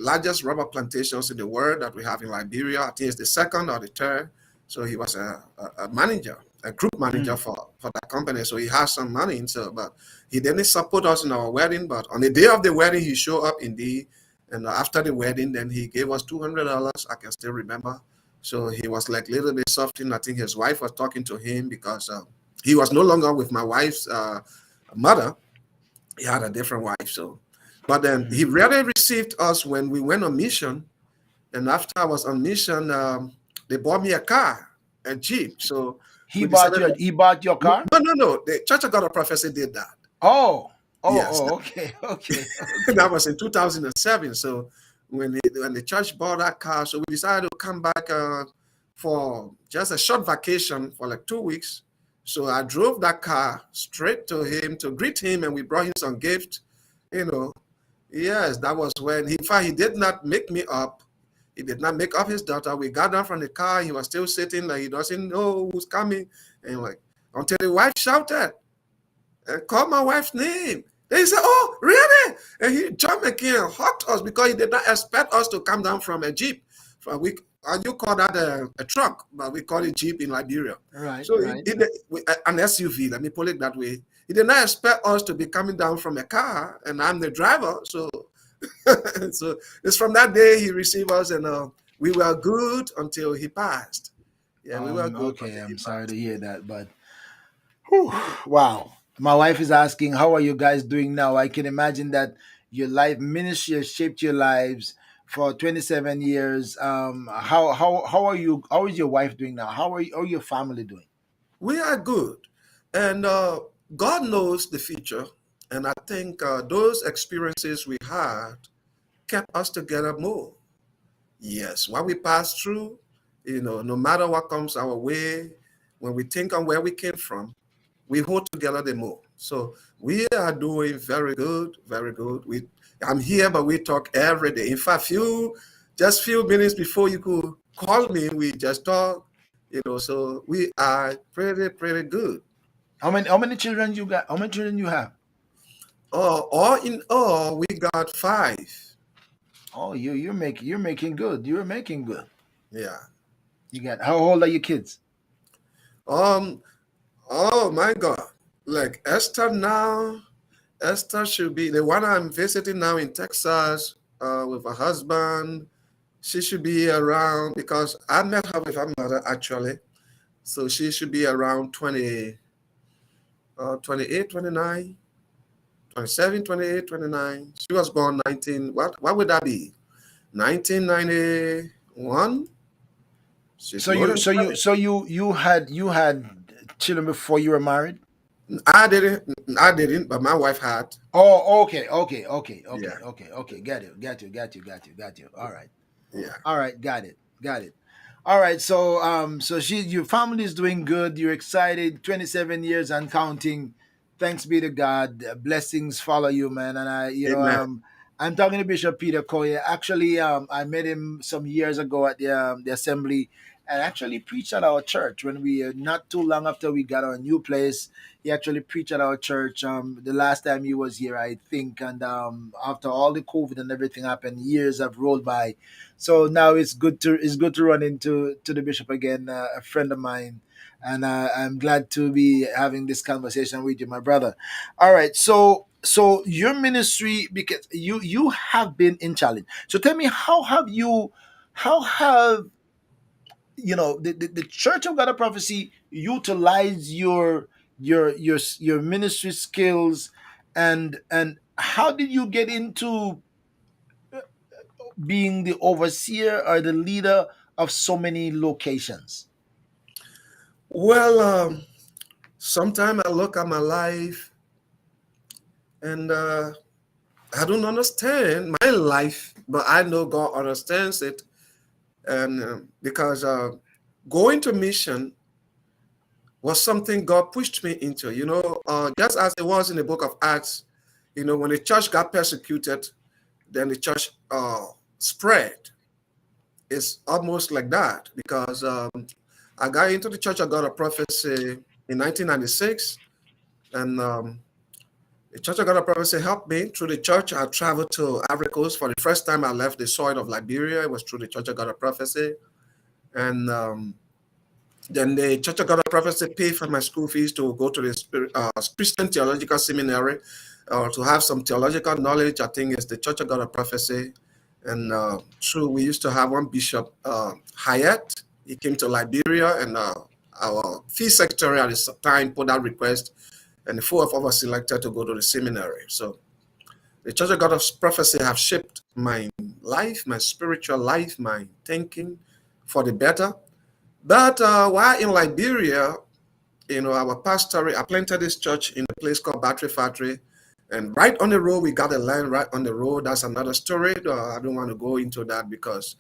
largest rubber plantations in the world that we have in Liberia. I think it's the second or the third. So he was a manager, a group manager Mm. for that company. So he has some money. So, but he didn't support us in our wedding. But on the day of the wedding, he showed up indeed. And after the wedding, then he gave us $200. I can still remember. So he was like a little bit softened. I think his wife was talking to him because he was no longer with my wife's mother. He had a different wife. So, but then he Mhm. really received us when we went on mission. And after I was on mission, they bought me a car, a Jeep. So He we bought decided, your he bought your no, car. no, no. The Church of God of Prophecy did that. Oh, Yes, okay, okay, that okay. was in 2007. So when the church bought that car, so we decided to come back for just a short vacation for like 2 weeks. So I drove that car straight to him to greet him, and we brought him some gift. You know, yes, that was when in fact, he did not make me up. He did not make up his daughter. We got down from the car. He was still sitting like he doesn't know who's coming, and like until the wife shouted and called my wife's name. Then he said, oh, really? And he jumped again and hugged us because he did not expect us to come down from a Jeep. You call that a truck, but we call it Jeep in Liberia. Right, So right. an SUV, let me put it that way. He did not expect us to be coming down from a car, and I'm the driver. So, so it's from that day he received us, and we were good until he passed. Yeah, we were good Okay, until he I'm sorry to passed. hear that, but whew, wow. My wife is asking, how are you guys doing now? I can imagine that your life ministry has shaped your lives for 27 years. How are you? How is your wife doing now? How are your family doing? We are good. And God knows the future. And I think those experiences we had kept us together more. Yes, what we pass through, no matter what comes our way, when we think on where we came from, we hold together the more. So we are doing very good, very good. I'm here, but we talk every day. In fact, just few minutes before you could call me, we just talk. So we are pretty, pretty good. How many children you got? How many children you have? All in all, we got five. Oh, you're making good. You're making good. Yeah. You got how old are your kids? Um. Oh my God. Like Esther now. Esther should be the one I'm visiting now in Texas with her husband. She should be around because I met her with her mother actually. So she should be around 20, 28, 29, 27, 28, 29. She was born 19. What would that be? 1991? She's So more you than so you 20. so you had children before you were married? I didn't. I didn't, but my wife had. Oh, okay, okay, okay, Yeah. okay, okay, okay. Got you. Yeah. All right, got it. All right, so your family is doing good. You're excited. 27 years and counting. Thanks be to God. Blessings follow you, man. And Amen. I'm talking to Bishop Peter Koyea. Actually, I met him some years ago at the assembly, and actually preached at our church when we not too long after we got our new place. He actually preached at our church. The last time he was here, I think, and after all the COVID and everything happened, years have rolled by, so now it's good to run into to the bishop again, a friend of mine, and I'm glad to be having this conversation with you, my brother. All right, so your ministry, because you have been in challenge. So tell me, how have the Church of God of Prophecy utilize your ministry skills, and how did you get into being the overseer or the leader of so many locations? Well, sometimes I look at my life and I don't understand my life, but I know God understands it. And because going to mission was something God pushed me into, just as it was in the book of Acts, when the church got persecuted, then the church spread. It's almost like that because I got into the Church of God of Prophecy in 1996, and the Church of God of Prophecy helped me. Through the church, I traveled to Ivory Coast for the first time. I left the soil of Liberia. It was through the Church of God of Prophecy, and then the Church of God of Prophecy paid for my school fees to go to the Christian Theological Seminary to have some theological knowledge. I think it's the Church of God of Prophecy. And true, we used to have one bishop, Hyatt. He came to Liberia, and our fee secretary at the time put that request, and the four of us were selected to go to the seminary. So the Church of God of Prophecy have shaped my life, my spiritual life, my thinking for the better. But while in Liberia, our pastor, I planted this church in a place called Battery Factory. And right on the road, we got a land right on the road. That's another story. I don't want to go into that because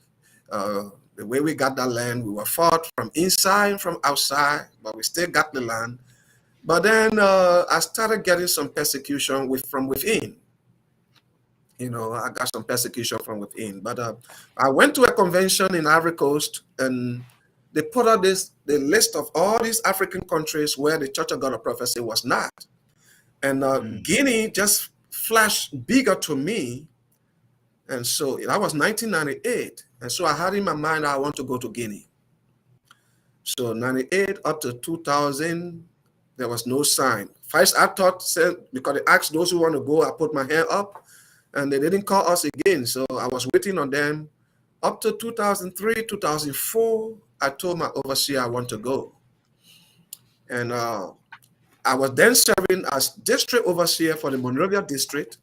the way we got that land, we were fought from inside and from outside, but we still got the land. But then I started getting some persecution from within. I got some persecution from within. But I went to a convention in Ivory Coast, and they put out the list of all these African countries where the Church of God of Prophecy was not. And Mm. Guinea just flashed bigger to me. And so that was 1998. And so I had in my mind, I want to go to Guinea. So 98 up to 2000, there was no sign. First, I thought, because they asked those who want to go, I put my hand up, and they didn't call us again. So I was waiting on them. Up to 2003, 2004, I told my overseer I want to go. And I was then serving as district overseer for the Monrovia district.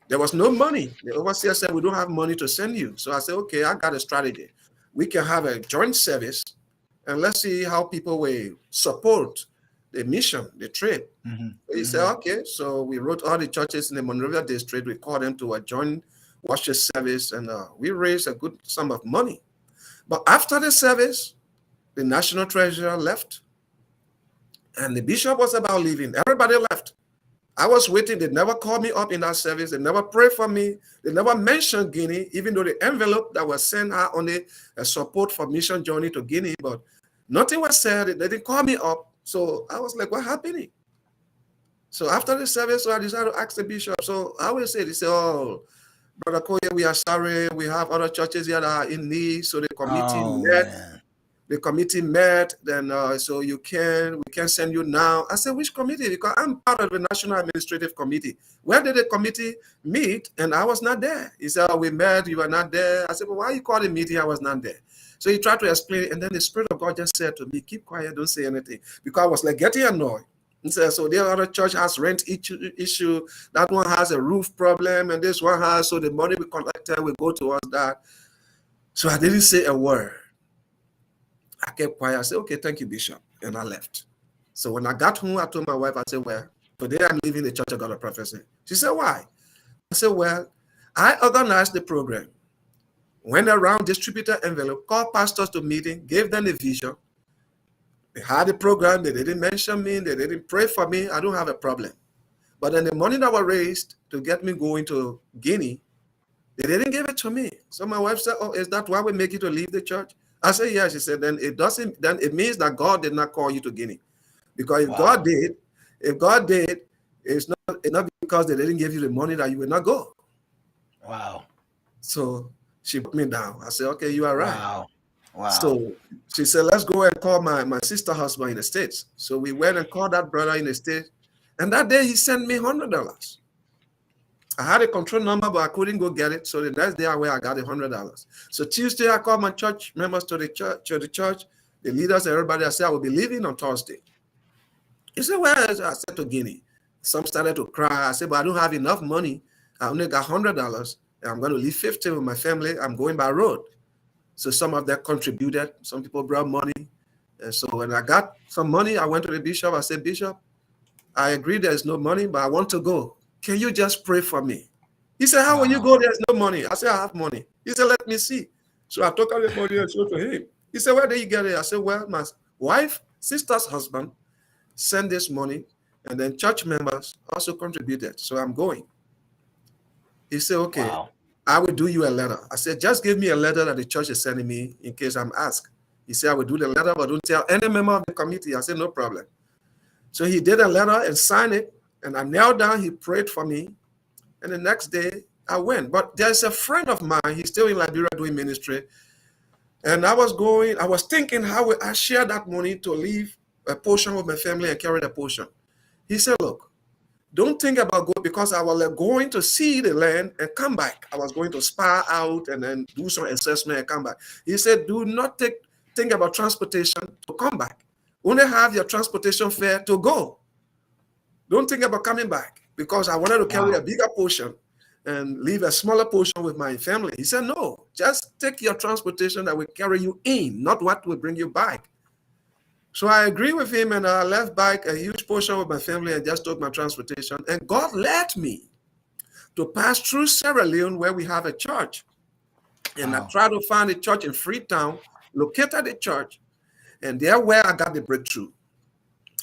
There was no money. The overseer said, we don't have money to send you. So I said, okay, I got a strategy. We can have a joint service, and let's see how people will support the mission, the trip. Mm-hmm. He said, Mm-hmm. okay. So we wrote all the churches in the Monrovia district. We called them to a joint worship service, and we raised a good sum of money. But after the service, the national treasurer left, and the bishop was about leaving. Everybody left. I was waiting. They never called me up in that service. They never prayed for me. They never mentioned Guinea, even though the envelope that was sent out on the support for mission journey to Guinea, but nothing was said. They didn't call me up. So I was like, what happening? So after the service, so I decided to ask the bishop. So I will say, they say, oh, Brother Koyea, we are sorry. We have other churches here that are in need. So the committee Oh met. man. The committee met. Then so we can send you now. I said, which committee? Because I'm part of the National Administrative Committee. Where did the committee meet? And I was not there. He said, oh, we met. You were not there. I said, well, why you call the meeting? I was not there. So he tried to explain. And then the Spirit of God just said to me, keep quiet. Don't say anything. Because I was like getting annoyed. He said, so the other church has rent issue. That one has a roof problem. And this one has, so the money we collected will go towards that. So I didn't say a word. I kept quiet. I said, okay, thank you, Bishop. And I left. So when I got home, I told my wife, I said, well, today I'm leaving the Church of God of Prophecy. She said, why? I said, well, I organized the program, went around, distributed envelope, called pastors to meeting, gave them the vision. They had the program. They didn't mention me. They didn't pray for me. I don't have a problem. But then the money that was raised to get me going to Guinea, they didn't give it to me. So my wife said, oh, is that why we make you to leave the church? I said, yeah. She said, then it means that God did not call you to Guinea. Because if God did, it's not because they didn't give you the money that you would not go. Wow. So she put me down. I said, okay, you are right. Wow. Wow. So she said, let's go and call my sister husband in the States. So we went and called that brother in the States. And that day he sent me $100. I had a control number, but I couldn't go get it. So the next day I got $100. So Tuesday I called my church members to the church, the leaders, everybody. I said, I will be leaving on Thursday. He said, well, I said to Guinea. Some started to cry. I said, but I don't have enough money. I only got $100. And I'm going to leave 50 with my family. I'm going by road. So some of them contributed. Some people brought money. And so when I got some money, I went to the bishop. I said, Bishop, I agree there's no money, but I want to go. Can you just pray for me? He said, how will you go? There's no money. I said, I have money. He said, let me see. So I took out the money and showed to him. He said, where did you get it? I said, well, my wife, sister's husband, sent this money, and then church members also contributed. So I'm going. He said, okay, I will do you a letter. I said, just give me a letter that the church is sending me in case I'm asked. He said, I will do the letter, but don't tell any member of the committee. I said, no problem. So he did a letter and signed it, and I knelt down. He prayed for me, and the next day I went. But there's a friend of mine. He's still in Liberia doing ministry, and I was thinking, how will I share that money to leave a portion with my family and carry the portion? He said, look, don't think about going, because I was going to see the land and come back. I was going to spy out and then do some assessment and come back. He said, do not think about transportation to come back. Only have your transportation fare to go. Don't think about coming back, because I wanted to carry a bigger portion and leave a smaller portion with my family. He said, no, just take your transportation that will carry you in, not what will bring you back. So I agree with him, and I left back a huge portion with my family and just took my transportation. And God led me to pass through Sierra Leone, where we have a church. And I tried to find a church in Freetown, located the church, and there where I got the breakthrough.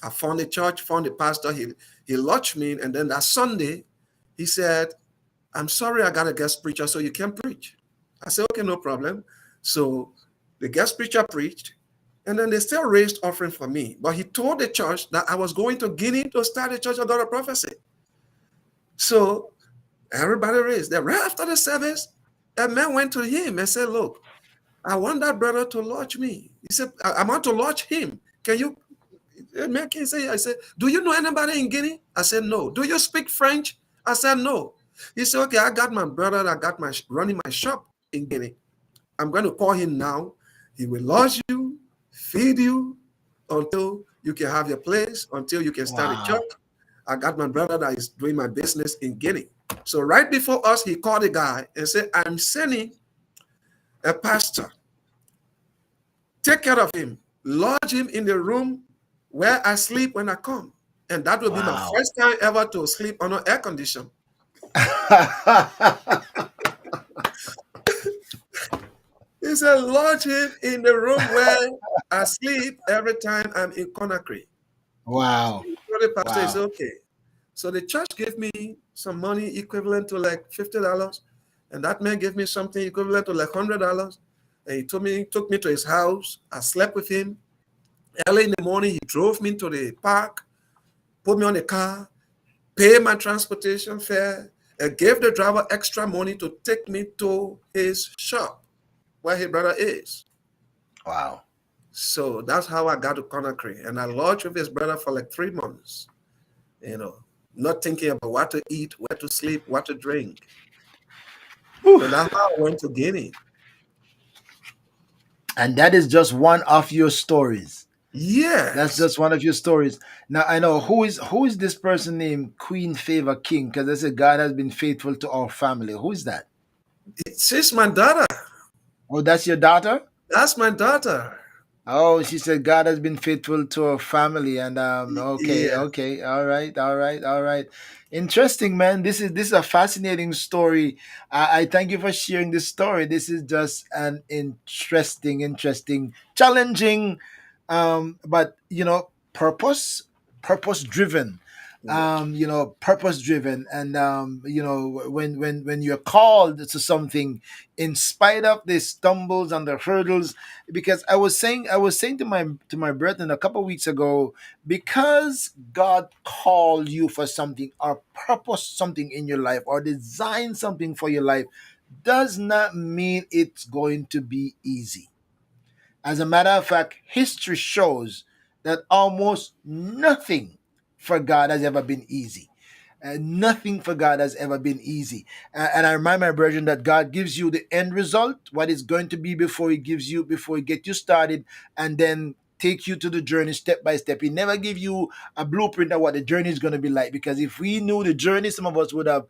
I found the church, found the pastor. He lodged me, and then that Sunday, he said, I'm sorry, I got a guest preacher, so you can preach. I said, okay, no problem. So the guest preacher preached, and then they still raised offering for me. But he told the church that I was going to Guinea to start the Church of God of Prophecy. So everybody raised. Then right after the service, a man went to him and said, look, I want that brother to lodge me. He said, I want to lodge him. Can you? The man can say, I said, do you know anybody in Guinea? I said, no. Do you speak French? I said, no. He said, okay, I got my brother that got running my shop in Guinea. I'm going to call him now. He will lodge you, feed you until you can have your place, until you can start a church. I got my brother that is doing my business in Guinea. So right before us, he called a guy and said, I'm sending a pastor. Take care of him. Lodge him in the room where I sleep when I come. And that will be my first time ever to sleep on an air condition. He said, lodge him in the room where I sleep every time I'm in Conakry. Wow. So the pastor said, okay. So the church gave me some money equivalent to like $50. And that man gave me something equivalent to like $100. And he took me to his house. I slept with him. Early in the morning, he drove me to the park, put me on the car, paid my transportation fare, gave the driver extra money to take me to his shop where his brother is. Wow. So that's how I got to Conakry. And I lodged with his brother for like 3 months, you know, not thinking about what to eat, where to sleep, what to drink. Whew. So that's how I went to Guinea. And that is just one of your stories. That's Yes. just one of your stories. Now I know who is this person named Queen Favor King, because I said God has been faithful to our family. Who is that? She's my daughter. Oh, that's your daughter? That's my daughter. Oh, she said God has been faithful to her family, and okay, Yeah. okay, all right, all right, all right. Interesting, man. This is a fascinating story. I thank you for sharing this story. This is just an interesting, challenging, but purpose driven. Yes. Purpose driven, and when you're called to something, in spite of the stumbles and the hurdles, because I was saying to my brethren a couple of weeks ago, because God called you for something or purpose something in your life or design something for your life, does not mean it's going to be easy. As a matter of fact, history shows that almost nothing for God has ever been easy. Nothing for God has ever been easy. And I remind my brethren that God gives you the end result, what it's going to be before He get you started, and then take you to the journey step by step. He never give you a blueprint of what the journey is going to be like. Because if we knew the journey, some of us would have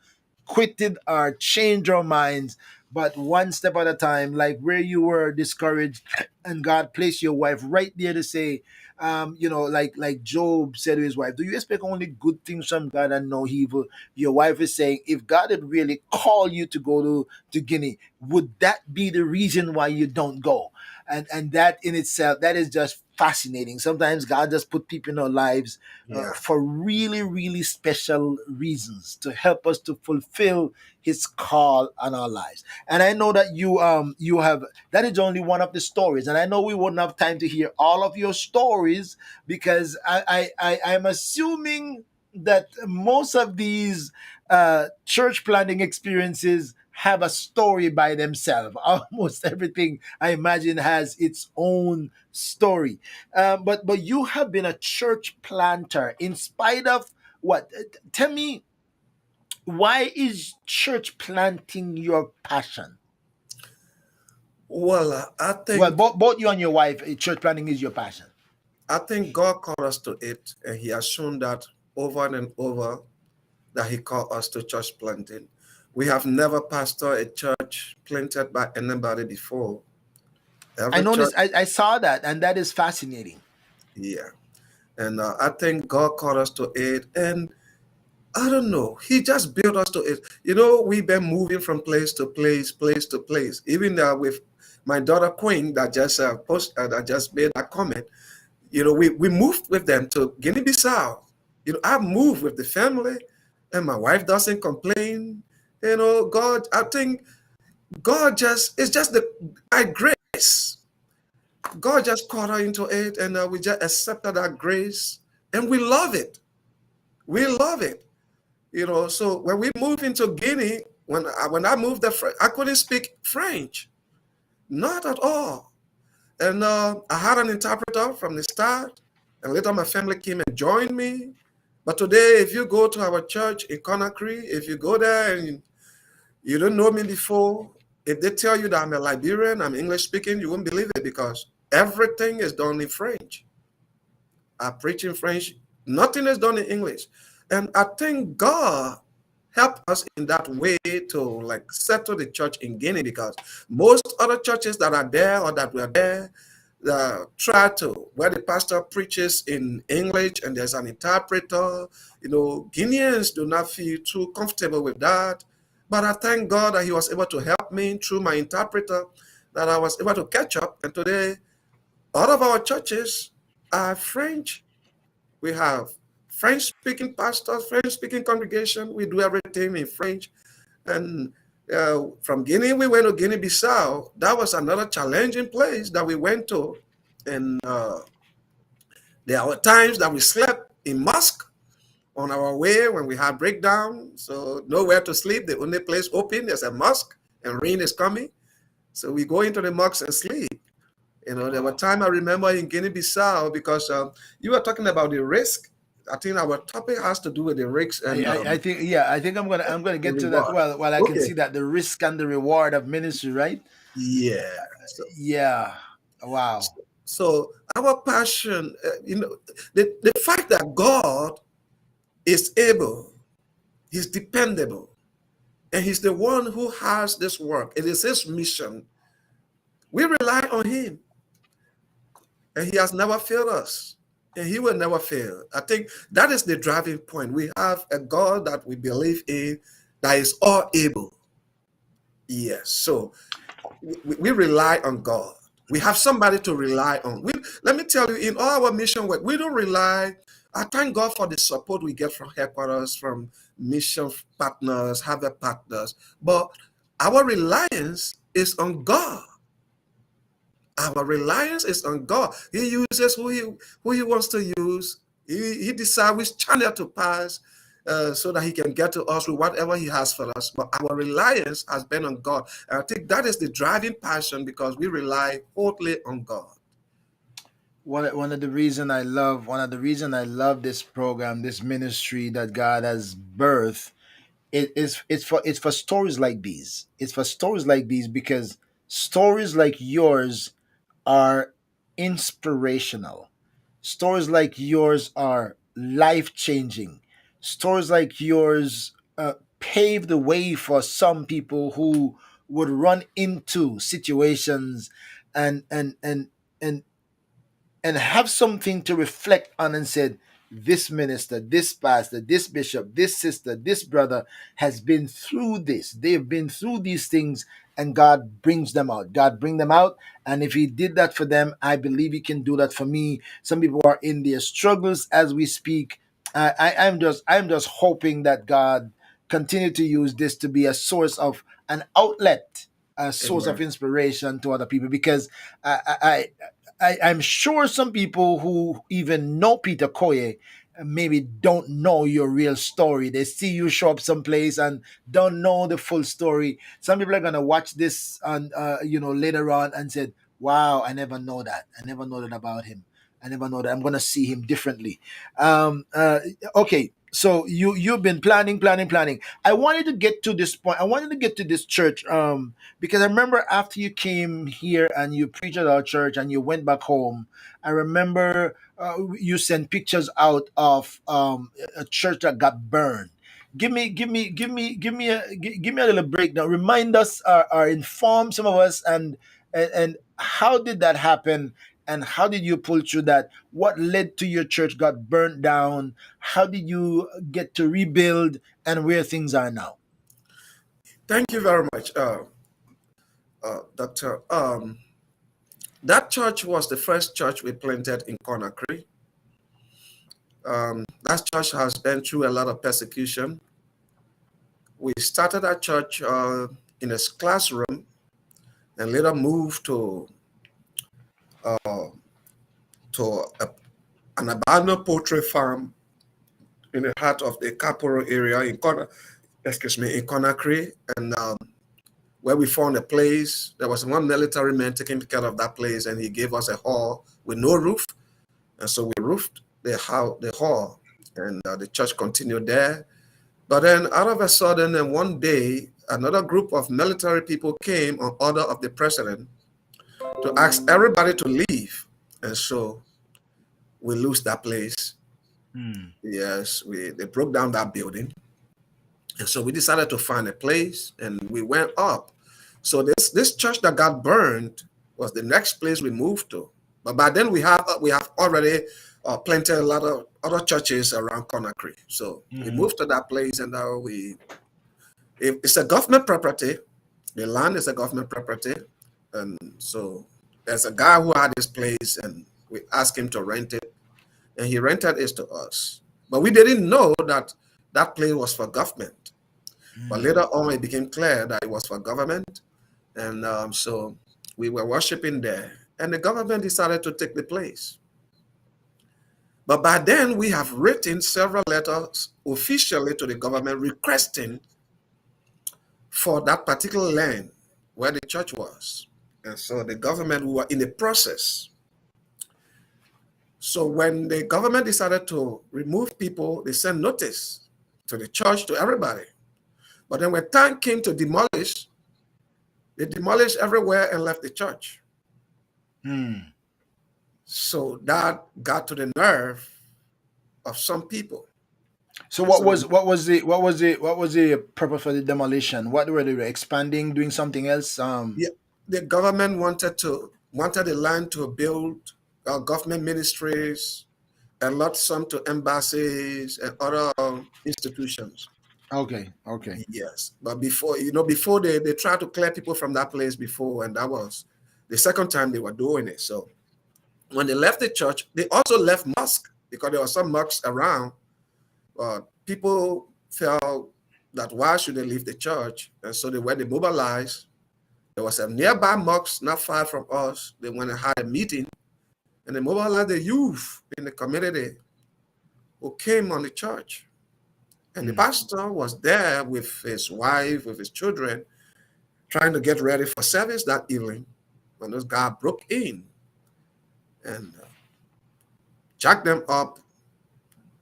quitted or changed our minds. But one step at a time, like where you were discouraged, and God placed your wife right there to say, like Job said to his wife, "Do you expect only good things from God and no evil?" Your wife is saying, "If God had really called you to go to Guinea, would that be the reason why you don't go?" And that in itself, that is just fascinating. Sometimes God just put people in our lives Yeah. for really, really special reasons to help us to fulfill His call on our lives. And I know that you have, that is only one of the stories, and I know we wouldn't have time to hear all of your stories, because I'm assuming that most of these church planting experiences have a story by themselves. Almost everything, I imagine, has its own story. But you have been a church planter in spite of what? Tell me, why is church planting your passion? Well, Well, both you and your wife, church planting is your passion. I think God called us to it, and He has shown that over and over that He called us to church planting. We have never pastored a church planted by anybody before. I Every church, noticed, I saw that, and that is fascinating. yeah. And I think God called us to it, and I don't know. He just built us to it. We've been moving from place to place, place to place. Even with my daughter Queen that just made a comment. We moved with them to Guinea-Bissau. I moved with the family, and my wife doesn't complain. God, I think God it's just by grace. God just called her into it, and we just accepted that grace, and we love it. We love it. So when we moved into Guinea, when I moved there, I couldn't speak French, not at all. And I had an interpreter from the start, and later my family came and joined me. But today, if you go to our church in Conakry, if you go there and you don't know me before, if they tell you that I'm a Liberian, I'm English speaking, you won't believe it, because everything is done in French. I preach in French. Nothing is done in English. And I think God helped us in that way to like settle the church in Guinea, because most other churches that are there or that were there try to, where the pastor preaches in English and there's an interpreter. Guineans do not feel too comfortable with that. But I thank God that He was able to help me through my interpreter, that I was able to catch up. And today, all of our churches are French. We have French speaking pastors, French speaking congregation. We do everything in French. And from Guinea, we went to Guinea Bissau. That was another challenging place that we went to. And there were times that we slept in mosque. On our way, when we had breakdown, so nowhere to sleep, the only place open, there's a mosque, and rain is coming. So we go into the mosque and sleep. There were times I remember in Guinea-Bissau, because you were talking about the risk. I think our topic has to do with the risks and I think, yeah, I think I'm gonna the get to that. reward. Well, I can Okay. see that the risk and the reward of ministry, right? Yeah. So, Yeah. Wow. so our passion, the fact that God is able, He's dependable, and He's the one who has this work. It is His mission. We rely on Him, and He has never failed us, and He will never fail. I think that is the driving point. We have a God that we believe in, that is all able. Yes. So we rely on God. We have somebody to rely on. Let me tell you, in all our mission work, we don't rely. I thank God for the support we get from headquarters, from mission partners, Harvard partners. But our reliance is on God. Our reliance is on God. He uses who he wants to use. He decides which channel to pass, so that He can get to us with whatever He has for us. But our reliance has been on God. And I think that is the driving passion, because we rely totally on God. One of the reason I love this program, this ministry that God has birthed. It's for stories like these. It's for stories like these because stories like yours are inspirational. Stories like yours are life changing. Stories like yours pave the way for some people who would run into situations and and and and and have something to reflect on and said, this minister, this pastor, this bishop, this sister, this brother has been through this. They've been through these things, and God brings them out. God bring them out. And if He did that for them, I believe He can do that for me. Some people are in their struggles as we speak. I'm just hoping that God continue to use this to be a source of an outlet, a source of Amen. inspiration to other people, because I'm sure some people who even know Peter Koye maybe don't know your real story. They see you show up someplace and don't know the full story. Some people are gonna watch this and later on and said, "Wow, I never know that. I never know that about him. I never know that. I'm gonna see him differently." Okay, so you've been planning, planning, planning. I wanted to get to this point. I wanted to get to this church. Because I remember after you came here and you preached at our church and you went back home, I remember you sent pictures out of a church that got burned. Give me a little breakdown. Remind us, or inform some of us, and how did that happen? And how did you pull through that? What led to your church got burnt down? How did you get to rebuild, and where things are now? Thank you very much, Doctor. That church was the first church we planted in Conakry. That church has been through a lot of persecution. We started that church in a classroom, and later moved uh, to an abandoned poultry farm in the heart of the Caporo area in in Conakry, and where we found a place. There was one military man taking care of that place, and he gave us a hall with no roof, and so we roofed the hall, and the church continued there. But then, out of a sudden, and one day, another group of military people came on order of the president to ask everybody to leave, and so we lose that place. Hmm. Yes, they broke down that building, and so we decided to find a place, and we went up. So this church that got burned was the next place we moved to. But by then we have already planted a lot of other churches around Conakry. So we Mhm. moved to that place, and now it's a government property. The land is a government property, and so there's a guy who had this place, and we asked him to rent it, and he rented it to us. But we didn't know that that place was for government. But Mm. later on, it became clear that it was for government, and so we were worshiping there, and the government decided to take the place. But by then, we have written several letters officially to the government requesting for that particular land where the church was. And so the government were in the process. So when the government decided to remove people, they sent notice to the church, to everybody. But then when time came to demolish, they demolished everywhere and left the church. So that got to the nerve of some people. So what was the purpose for the demolition? What were they expanding, doing something else? Yeah, the government wanted the land to build government ministries and lot some to embassies and other institutions. Okay. Yes, but before they tried to clear people from that place before, and that was the second time they were doing it. So when they left the church, they also left mosque because there were some mosques around. People felt that why should they leave the church, and so when they mobilized, there was a nearby mosque not far from us. They went and had a meeting, and they mobilized the youth in the community who came on the church. And the pastor was there with his wife, with his children, trying to get ready for service that evening when those guys broke in and jacked them up,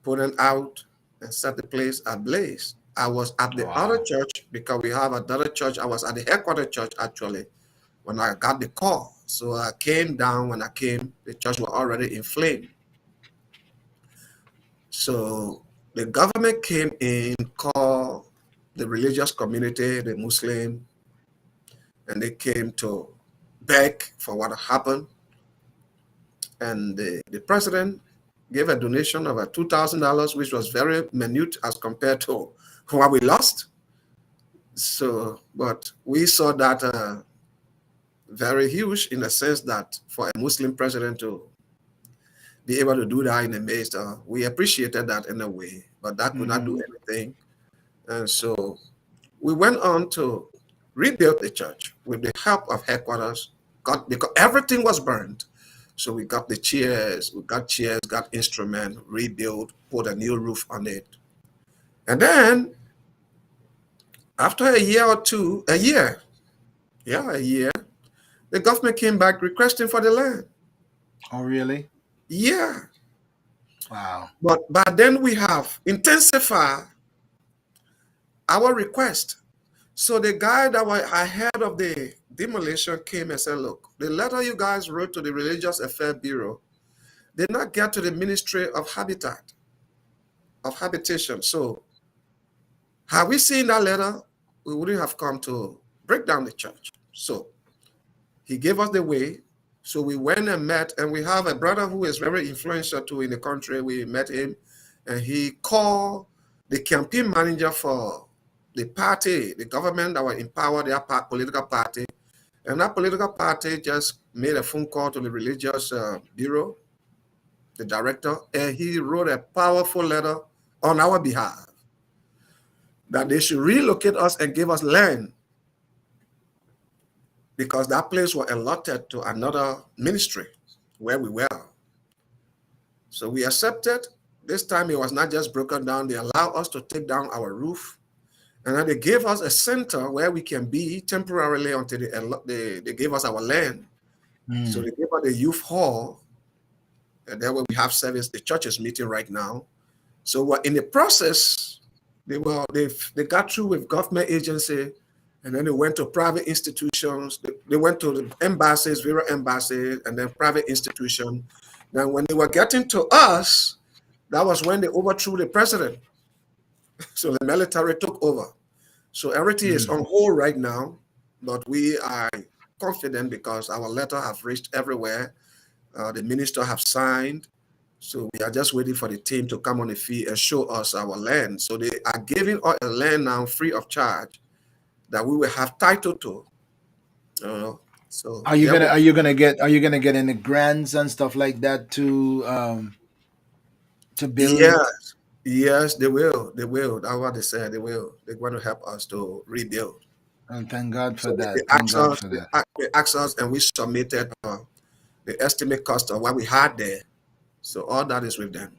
put them out, and set the place ablaze. I was at the other church because we have another church. I was at the headquarters church actually when I got the call. So I came down. When I came, the church was already in flame. So the government came in, called the religious community, the Muslim, and they came to beg for what happened. And the president gave a donation of $2,000, which was very minute as compared to what we lost. So, but we saw that very huge in the sense that for a Muslim president to be able to do that in the midst, we appreciated that in a way, but that could not do anything. And so we went on to rebuild the church with the help of headquarters, because everything was burned. So we got the chairs, got instrument, rebuilt, put a new roof on it. And then after a year, the government came back requesting for the land. Oh, really? Yeah. Wow. But then we have intensified our request. So the guy that was ahead of the demolition came and said, look, the letter you guys wrote to the Religious Affairs Bureau did not get to the Ministry of Habitation. So had we seen that letter, we wouldn't have come to break down the church. So he gave us the way. So we went and met, and we have a brother who is very influential too in the country. We met him, and he called the campaign manager for the party, the government that were in power, their political party. And that political party just made a phone call to the religious bureau, the director, and he wrote a powerful letter on our behalf that they should relocate us and give us land, because that place was allotted to another ministry where we were. So we accepted. This time it was not just broken down. They allowed us to take down our roof. And then they gave us a center where we can be temporarily until they gave us our land. So they gave us the youth hall. And then when we have service, the church is meeting right now. So we're in the process. They got through with government agency, and then they went to private institutions. They went to the embassies, various embassies, and then private institutions. Then when they were getting to us, that was when they overthrew the president. So the military took over. So everything is on hold right now, but we are confident because our letter have reached everywhere. The minister have signed. So we are just waiting for the team to come on the field and show us our land. So they are giving us a land now free of charge that we will have title to. So Are you gonna get any grants and stuff like that to build? Yes, they will. They will. That's what they said. They will. They're going to help us to rebuild. And thank God for So they that. Thank asked God us, for that. they asked us, and we submitted the estimate cost of what we had there. So all that is with them.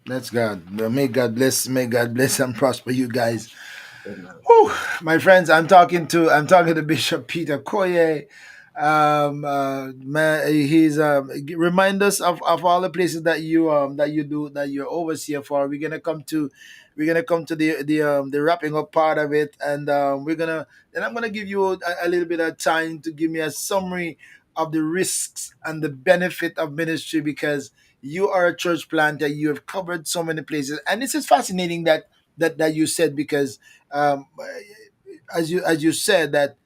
That's God. May God bless and prosper you guys. Amen. Whew, my friends, I'm talking to Bishop Peter Koyea. Man, he's remind us of all the places that you're overseer for. We're gonna come to the wrapping up part of it, and I'm gonna give you a little bit of time to give me a summary of the risks and the benefit of ministry, because you are a church planter. You have covered so many places, and this is fascinating that you said, because um, as you said, that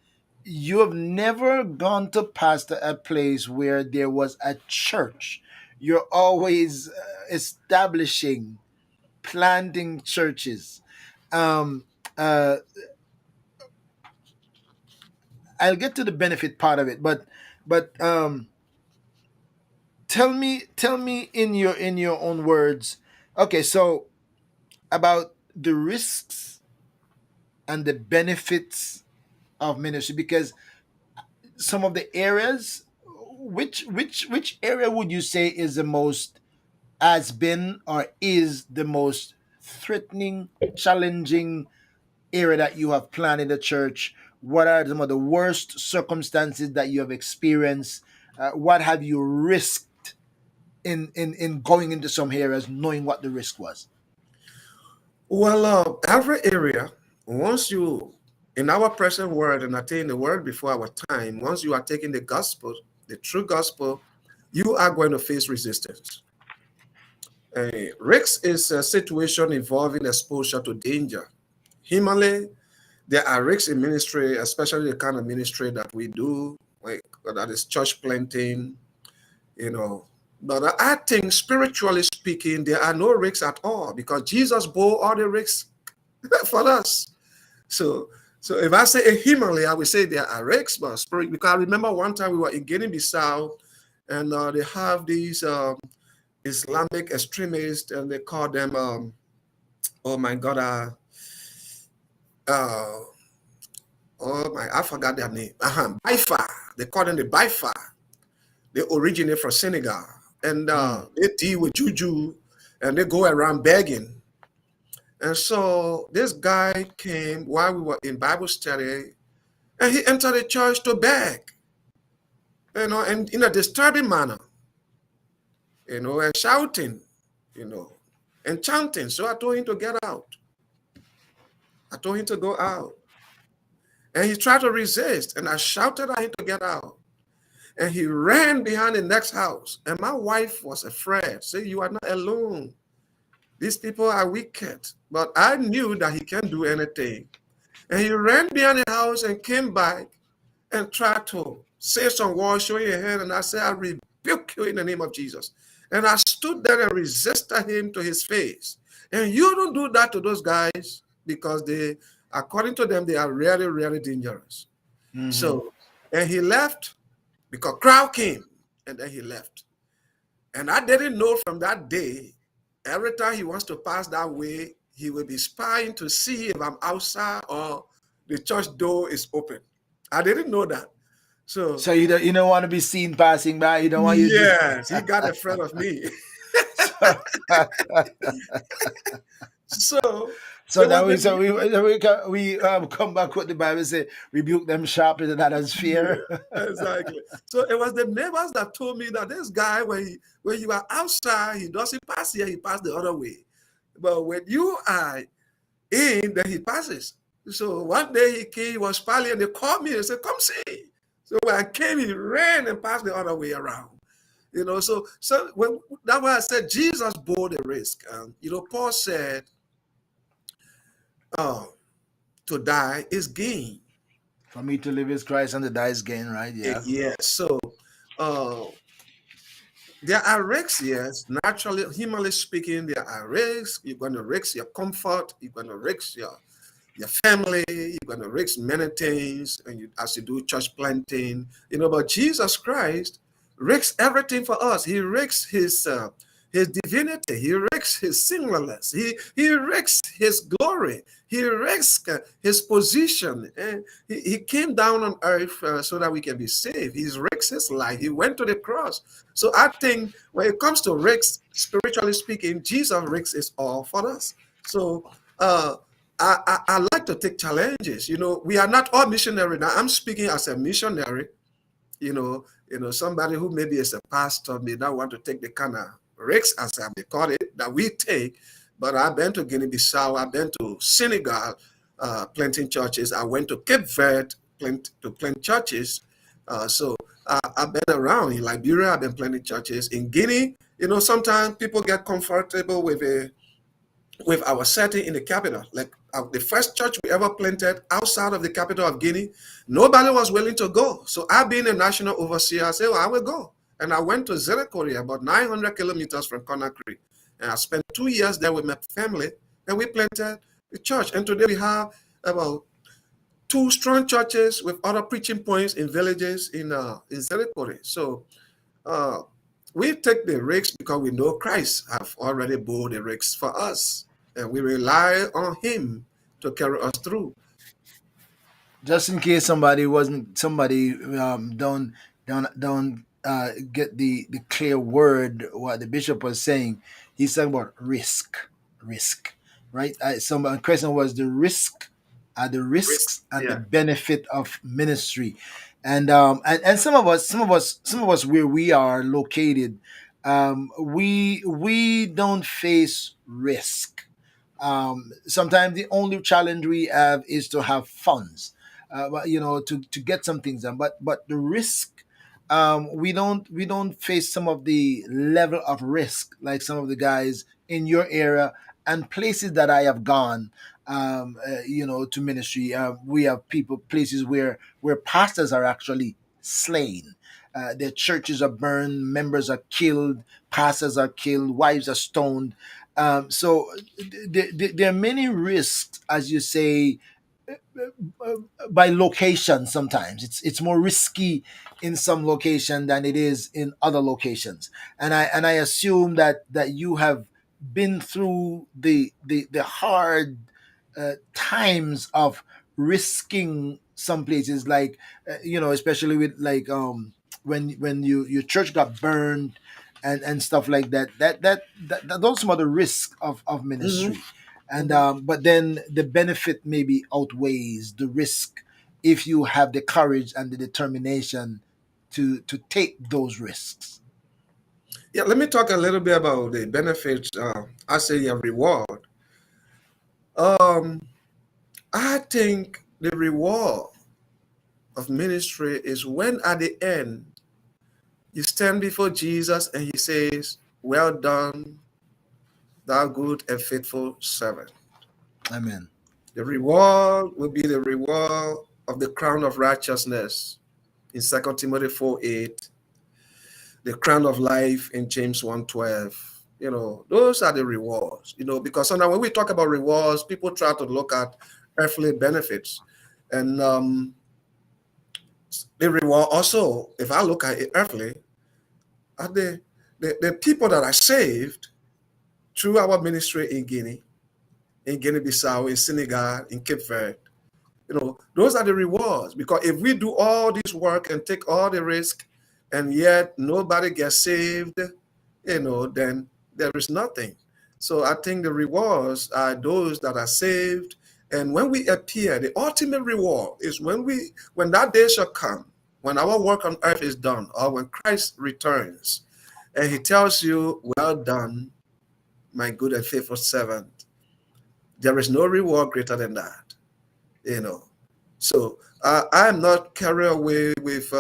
you have never gone to pastor a place where there was a church. You're always establishing, planting churches. Um, uh, I'll get to the benefit part of it, but tell me in your own words. Okay, so about the risks and the benefits of ministry, because some of the areas, which area would you say is the most, has been or is the most threatening, challenging area that you have planned in the church? What are some of the worst circumstances that you have experienced? What have you risked in going into some areas, knowing what the risk was? Well, every area, once you, in our present world, and attain the word before our time, once you are taking the gospel, the true gospel, you are going to face resistance. Risk is a situation involving exposure to danger. Humanly, there are risks in ministry, especially the kind of ministry that we do, like that is church planting, you know. But I think spiritually speaking, there are no risks at all, because Jesus bore all the risks for us. So, so if I say a humanly, I would say there are risks, but spirit. Because I remember one time we were in Guinea Bissau, and they have these Islamic extremists, and they call them, oh my God, uh, oh my, I forgot their name. Bifa. They call them the Bifa. They originate from Senegal, and they deal with juju, and they go around begging. And so this guy came while we were in Bible study, and he entered the church to beg, and in a disturbing manner, and shouting, and chanting. So I told him to get out. I told him to go out. And he tried to resist, and I shouted at him to get out. And he ran behind the next house. And my wife was afraid. Say, you are not alone. These people are wicked. But I knew that he can't do anything. And he ran behind the house and came back and tried to say some words, showing your hand. And I said, I rebuke you in the name of Jesus. And I stood there and resisted him to his face. And you don't do that to those guys, because they, according to them, they are really, really dangerous. Mm-hmm. So, and he left because crowd came, and then he left. And I didn't know from that day, every time he wants to pass that way, he will be spying to see if I'm outside or the church door is open. I didn't know that. So you don't want to be seen passing by. You don't want you. Yes, he got afraid of me. So now we come back with the Bible say, rebuke them sharply that has fear. Yeah, exactly. So it was the neighbors that told me that this guy, when you are outside, he doesn't pass here, he passes the other way. But when you are in, then he passes. So one day he came, he was spying, and they called me and said, come see. So when I came, he ran and passed the other way around. So when, that's why I said Jesus bore the risk. Paul said, to die is gain. For me to live is Christ and to die is gain, right? Yeah. Yeah. So there are risks, yes. Naturally, humanly speaking, there are risks. You're going to risk your comfort. You're going to risk your family. You're going to risk many things, and as you do church planting, But Jesus Christ risks everything for us. He risks his divinity. He risks wrecks his singleness. He wrecks his glory. He wrecks his position. And he came down on earth so that we can be saved. He wrecks his life. He went to the cross. So I think when it comes to wrecks, spiritually speaking, Jesus wrecks is all for us. So uh, I like to take challenges. We are not all missionary. Now I'm speaking as a missionary. Somebody who maybe is a pastor may not want to take the kind of risks, as I may call it, that we take. But I've been to Guinea Bissau, I've been to Senegal, planting churches. I went to Cape Verde to plant churches. So I've been around in Liberia. I've been planting churches in Guinea. Sometimes people get comfortable with our setting in the capital. Like the first church we ever planted outside of the capital of Guinea, nobody was willing to go. So I, being a national overseer, I said, well, I will go. And I went to Korea, about 900 kilometers from Conakry. And I spent 2 years there with my family, and we planted the church. And today we have about 2 strong churches with other preaching points in villages in Korea. So we take the risks because we know Christ have already bore the risks for us, and we rely on Him to carry us through. Just in case somebody don't get the clear word what the bishop was saying. He's talking about risk, right? Some question was the Risk, risks and the yeah. benefit of ministry, and some of us where we are located, we don't face risk. Sometimes the only challenge we have is to have funds, to get some things done. But the risk, we don't face some of the level of risk like some of the guys in your area and places that I have gone. To ministry, we have places where pastors are actually slain. Their churches are burned, members are killed, pastors are killed, wives are stoned. So there are many risks, as you say, by location. Sometimes it's more risky in some location than it is in other locations, and I assume that you have been through the hard times of risking some places, like especially with like when your church got burned and stuff like that those are some of the risks of Mhm, ministry. And mhm. but then the benefit maybe outweighs the risk if you have the courage and the determination to take those risks. Yeah, let me talk a little bit about the benefits. I say a reward. Um, I think the reward of ministry is when at the end you stand before Jesus and He says, "Well done, thou good and faithful servant." Amen. The reward will be the reward of the crown of righteousness in 2 Timothy 4:8, the crown of life in James 1:12. Those are the rewards, because sometimes when we talk about rewards, people try to look at earthly benefits. And the reward also, if I look at it earthly, are the people that are saved through our ministry in Guinea-Bissau, in Senegal, in Cape Verde. Those are the rewards. Because if we do all this work and take all the risk, and yet nobody gets saved, then there is nothing. So I think the rewards are those that are saved. And when we appear, the ultimate reward is when that day shall come, when our work on earth is done, or when Christ returns, and He tells you, "Well done, my good and faithful servant." There is no reward greater than that. you know. So I'm not carried away with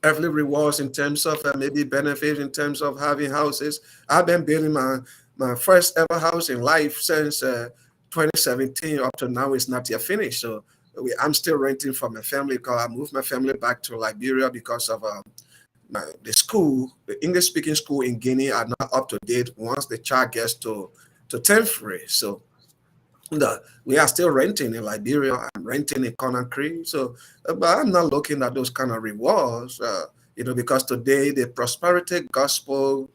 earthly rewards in terms of maybe benefits in terms of having houses. I've been building my first ever house in life since 2017 up to now. It's not yet finished. So I'm still renting from my family because I moved my family back to Liberia because of the school, the English speaking school in Guinea are not up to date once the child gets to 10th grade. So we are still renting in Liberia. I'm renting in Conakry. So, but I'm not looking at those kind of rewards, because today the prosperity gospel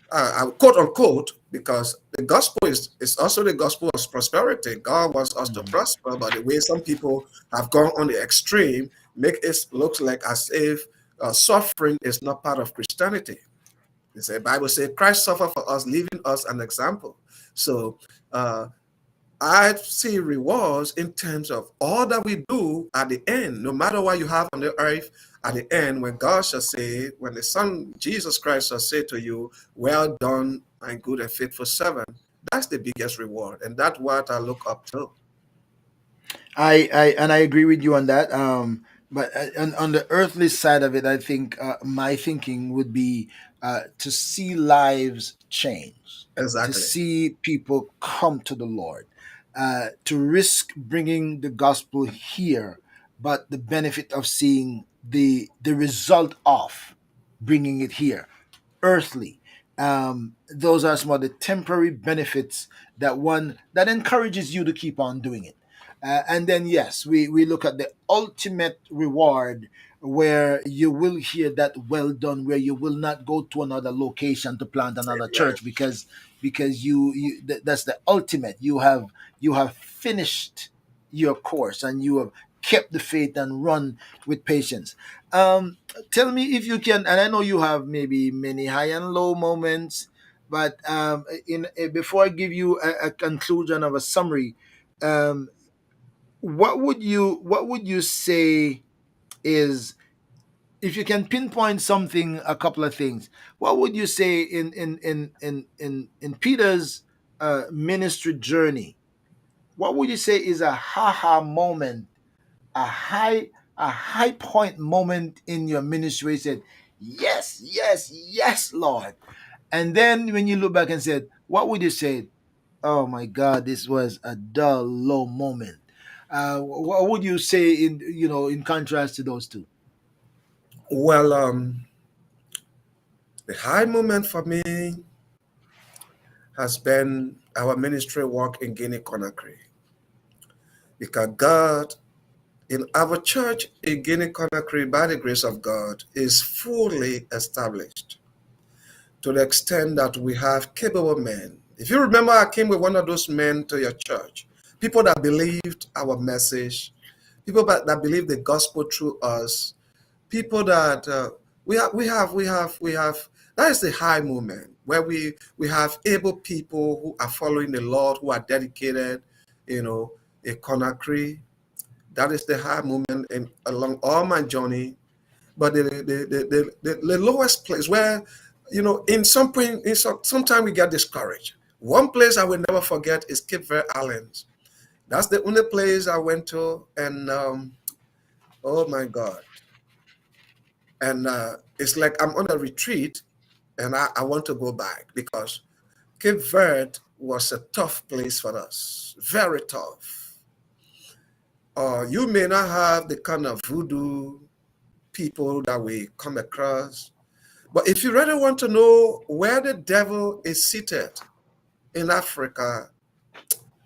quote unquote, because the gospel is also the gospel of prosperity. God wants us to Mm. prosper, but the way some people have gone on the extreme make it look like as if suffering is not part of Christianity. The Bible says Christ suffered for us, leaving us an example. So uh, I see rewards in terms of all that we do at the end, no matter what you have on the earth, at the end, when God shall say, when the Son Jesus Christ shall say to you, well done, my good and faithful servant, that's the biggest reward. And that's what I look up to. I agree with you on that. But on the earthly side of it, I think my thinking would be to see lives change, to Exactly. see people come to the Lord, to risk bringing the gospel here, but the benefit of seeing the result of bringing it here, earthly. Those are some of the temporary benefits that encourages you to keep on doing it. And then yes, we look at the ultimate reward where you will hear that well done, where you will not go to another location to plant another Amen. church because that's the ultimate. You have finished your course and you have kept the faith and run with patience. Tell me if you can, and I know you have maybe many high and low moments, but in before I give you a conclusion of a summary, um, what would you say is, if you can pinpoint something, a couple of things, what would you say in Peter's ministry journey? What would you say is a haha moment, a high point moment in your ministry? You said, "Yes, yes, yes, Lord." And then when you look back and said, what would you say? Oh my God, this was a dull, low moment. What would you say in contrast to those two? Well, the high moment for me has been our ministry work in Guinea Conakry, because God in our church in Guinea Conakry, by the grace of God, is fully established to the extent that we have capable men. If you remember, I came with one of those men to your church, people that believed our message, people that believe the gospel through us, people that we have. That is the high moment where we have able people who are following the Lord, who are dedicated, you know, a Conakry. That is the high moment in along all my journey. But the lowest place where, in some point, sometime we get discouraged. One place I will never forget is Cape Verde Islands. That's the only place I went to, and oh my God. And it's like I'm on a retreat, and I want to go back because Cape Verde was a tough place for us, very tough. You may not have the kind of voodoo people that we come across. But if you really want to know where the devil is seated in Africa,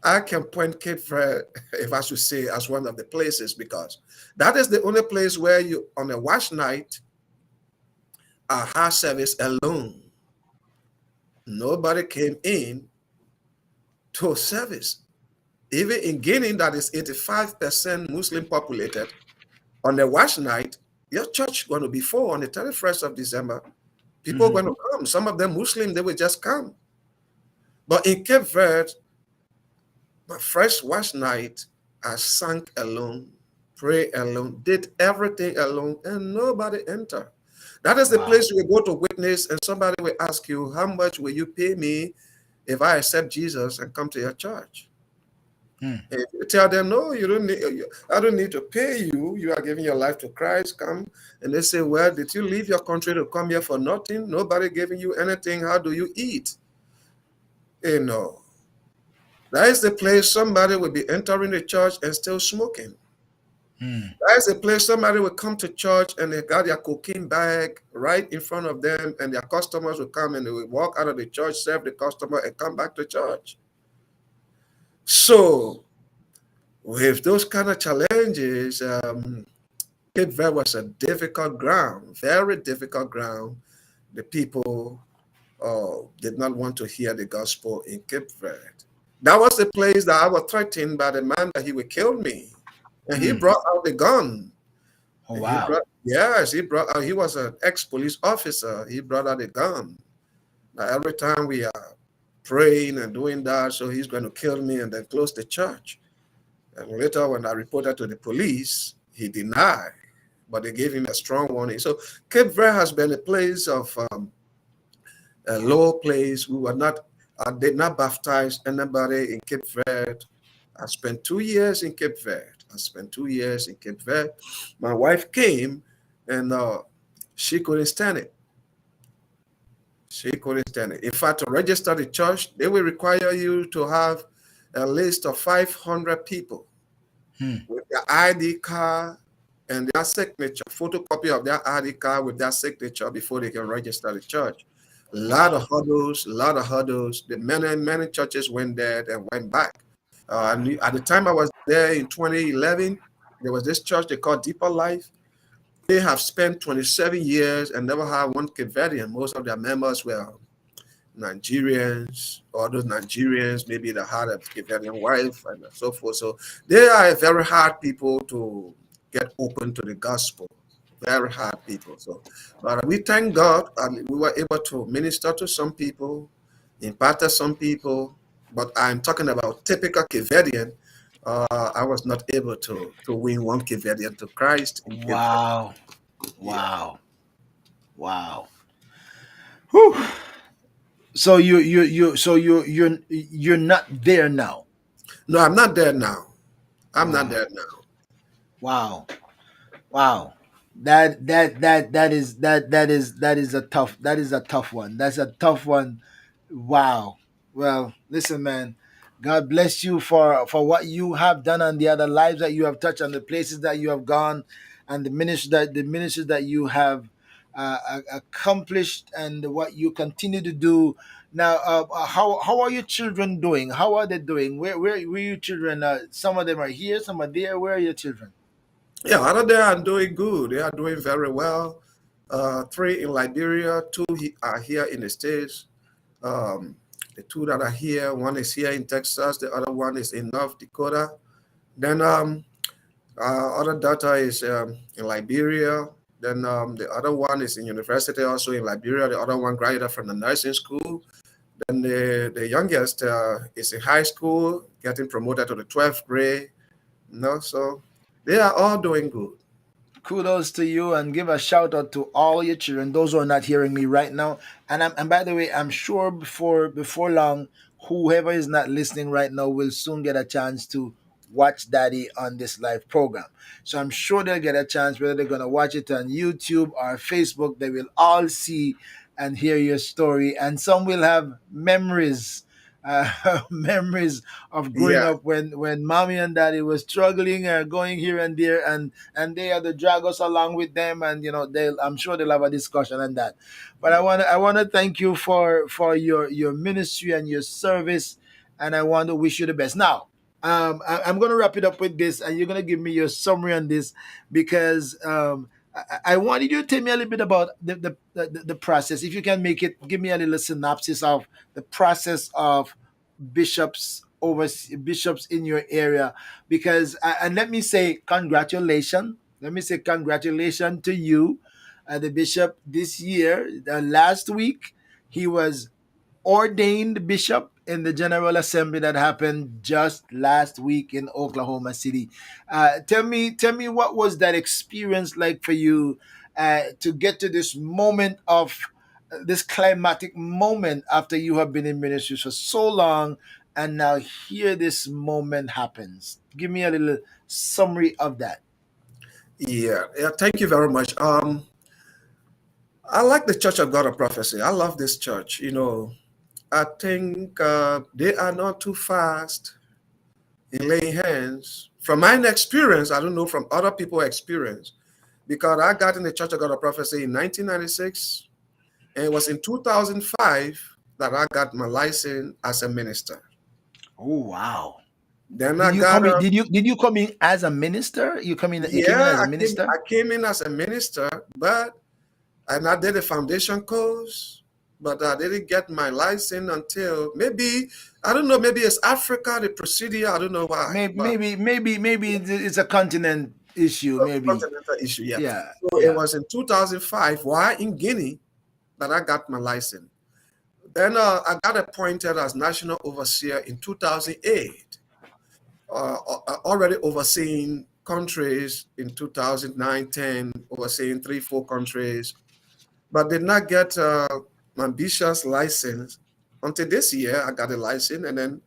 I can point Cape Verde, if I should say, as one of the places, because that is the only place where you, on a watch night, a house service alone, nobody came in to a service. Even in Guinea, that is 85% Muslim populated, on the watch night, your church going to be full on the 31st of December. People are Hmm. going to come. Some of them Muslim, they will just come. But in Cape Verde, my first watch night, I sang alone, pray alone, did everything alone, and nobody entered. That is the Wow. place you will go to witness, and somebody will ask you, how much will you pay me if I accept Jesus and come to your church? Hmm. And you tell them, no, you don't need, I don't need to pay you. You are giving your life to Christ. Come. And they say, well, did you leave your country to come here for nothing? Nobody giving you anything. How do you eat? You know, that is the place somebody will be entering the church and still smoking. Hmm. That is the place somebody will come to church and they got their cocaine bag right in front of them, and their customers will come and they will walk out of the church, serve the customer, and come back to church. So, with those kind of challenges, Cape Verde was a difficult ground, very difficult ground. The people did not want to hear the gospel in Cape Verde. That was the place that I was threatened by the man that he would kill me. And he Mm. brought out the gun. Oh And he wow. brought, yes, he brought out, he was an ex-police officer. He brought out a gun. Now, every time we are praying and doing that, so he's going to kill me and then close the church. And later, when I reported to the police, he denied, but they gave him a strong warning. So Cape Verde has been a place of a low place. We were not, I did not baptize anybody in Cape Verde. I spent 2 years in Cape Verde. I spent 2 years in Cape Verde. My wife came and she couldn't stand it. She couldn't stand it. In fact, to register the church, they will require you to have a list of 500 people Hmm. with their ID card and their signature, photocopy of their ID card with their signature before they can register the church. A lot of Wow. hurdles, a lot of hurdles. The many churches went there and went back. And at the time I was there in 2011, there was this church they called Deeper Life. They have spent 27 years and never had one Cape Verdean. Most of their members were Nigerians, or those Nigerians, maybe they had a Cape Verdean wife and so forth. So they are very hard people to get open to the gospel. Very hard people. So, but we thank God and we were able to minister to some people, impart to some people. But I'm talking about typical Cape Verdean. I was not able to win one Cape Verdean to Christ in Cape Verde. Wow. Yeah. Wow. Wow. Whew. So you're not there now. No, I'm not there now. I'm not Wow. there now. Wow. Wow. That is a tough one. That's a tough one. Wow. Well, listen, man. God bless you for what you have done and the other lives that you have touched and the places that you have gone and the ministries that you have accomplished and what you continue to do. Now, how are your children doing? How are they doing? Where your children? Some of them are here, some are there. Where are your children? Yeah, other than are doing good. They are doing very well. Three in Liberia, two are here in the States. Um, the two that are here, one is here in Texas, the other one is in North Dakota. Then other daughter is in Liberia. Then the other one is in university, also in Liberia. The other one graduated from the nursing school. Then the youngest is in high school, getting promoted to the 12th grade. So they are all doing good. Kudos to you and give a shout out to all your children, those who are not hearing me right now. And by the way, I'm sure before long, whoever is not listening right now will soon get a chance to watch Daddy on this live program. So I'm sure they'll get a chance, whether they're gonna watch it on YouTube or Facebook, they will all see and hear your story. And some will have memories. Memories of growing Yeah, up when mommy and daddy was struggling going here and there, and they had to drag us along with them, and they, I'm sure they'll have a discussion on that. But I want to thank you for your ministry and your service, and I want to wish you the best. Now, I'm going to wrap it up with this, and you're going to give me your summary on this, because I wanted you to tell me a little bit about the process. If you can make it, give me a little synopsis of the process of bishops in your area, because and let me say congratulations. Let me say congratulations to you, the bishop this year. Last week, he was ordained bishop in the General Assembly that happened just last week in Oklahoma City. Tell me, what was that experience like for you to get to this moment of this climatic moment after you have been in ministry for so long, and now here this moment happens. Give me a little summary of that. yeah, yeah. Thank you very much. I like the Church of God of Prophecy. I love this church. I think they are not too fast in laying hands. From my experience, I don't know from other people's experience, because I got in the Church of God of Prophecy in 1996, and it was in 2005 that I got my license as a minister. Oh wow! Then I Did you got come in? a Did you come in as a minister? You came in yeah, as a minister? I came in as a minister, but and I did a foundation course. but I didn't get my license until maybe, I don't know, maybe it's Africa, the procedure, I don't know why, but Maybe it's a continent issue. Maybe. continental issue, yeah. Yeah. So it Yeah. was in 2005, while in Guinea, that I got my license. Then I got appointed as national overseer in 2008, already overseeing countries in 2009, 10, overseeing 3, 4 countries, but did not get my bishop's license until this year. I got a license, and then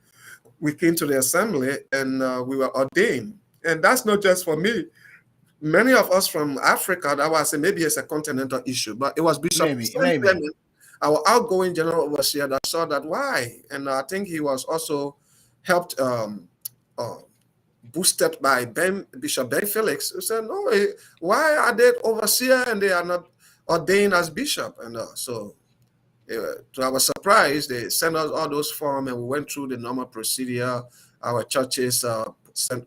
we came to the assembly and we were ordained. And that's not just for me. Many of us from Africa, that was maybe it's a continental issue, but it was Bishop Sam Maybe. Clement, our outgoing general overseer, that saw that why. And I think he was also helped uh, boosted by Bishop Ben Felix, who said, no, why are they overseer and they are not ordained as bishop? And so to our surprise, they sent us all those forms and we went through the normal procedure. Our churches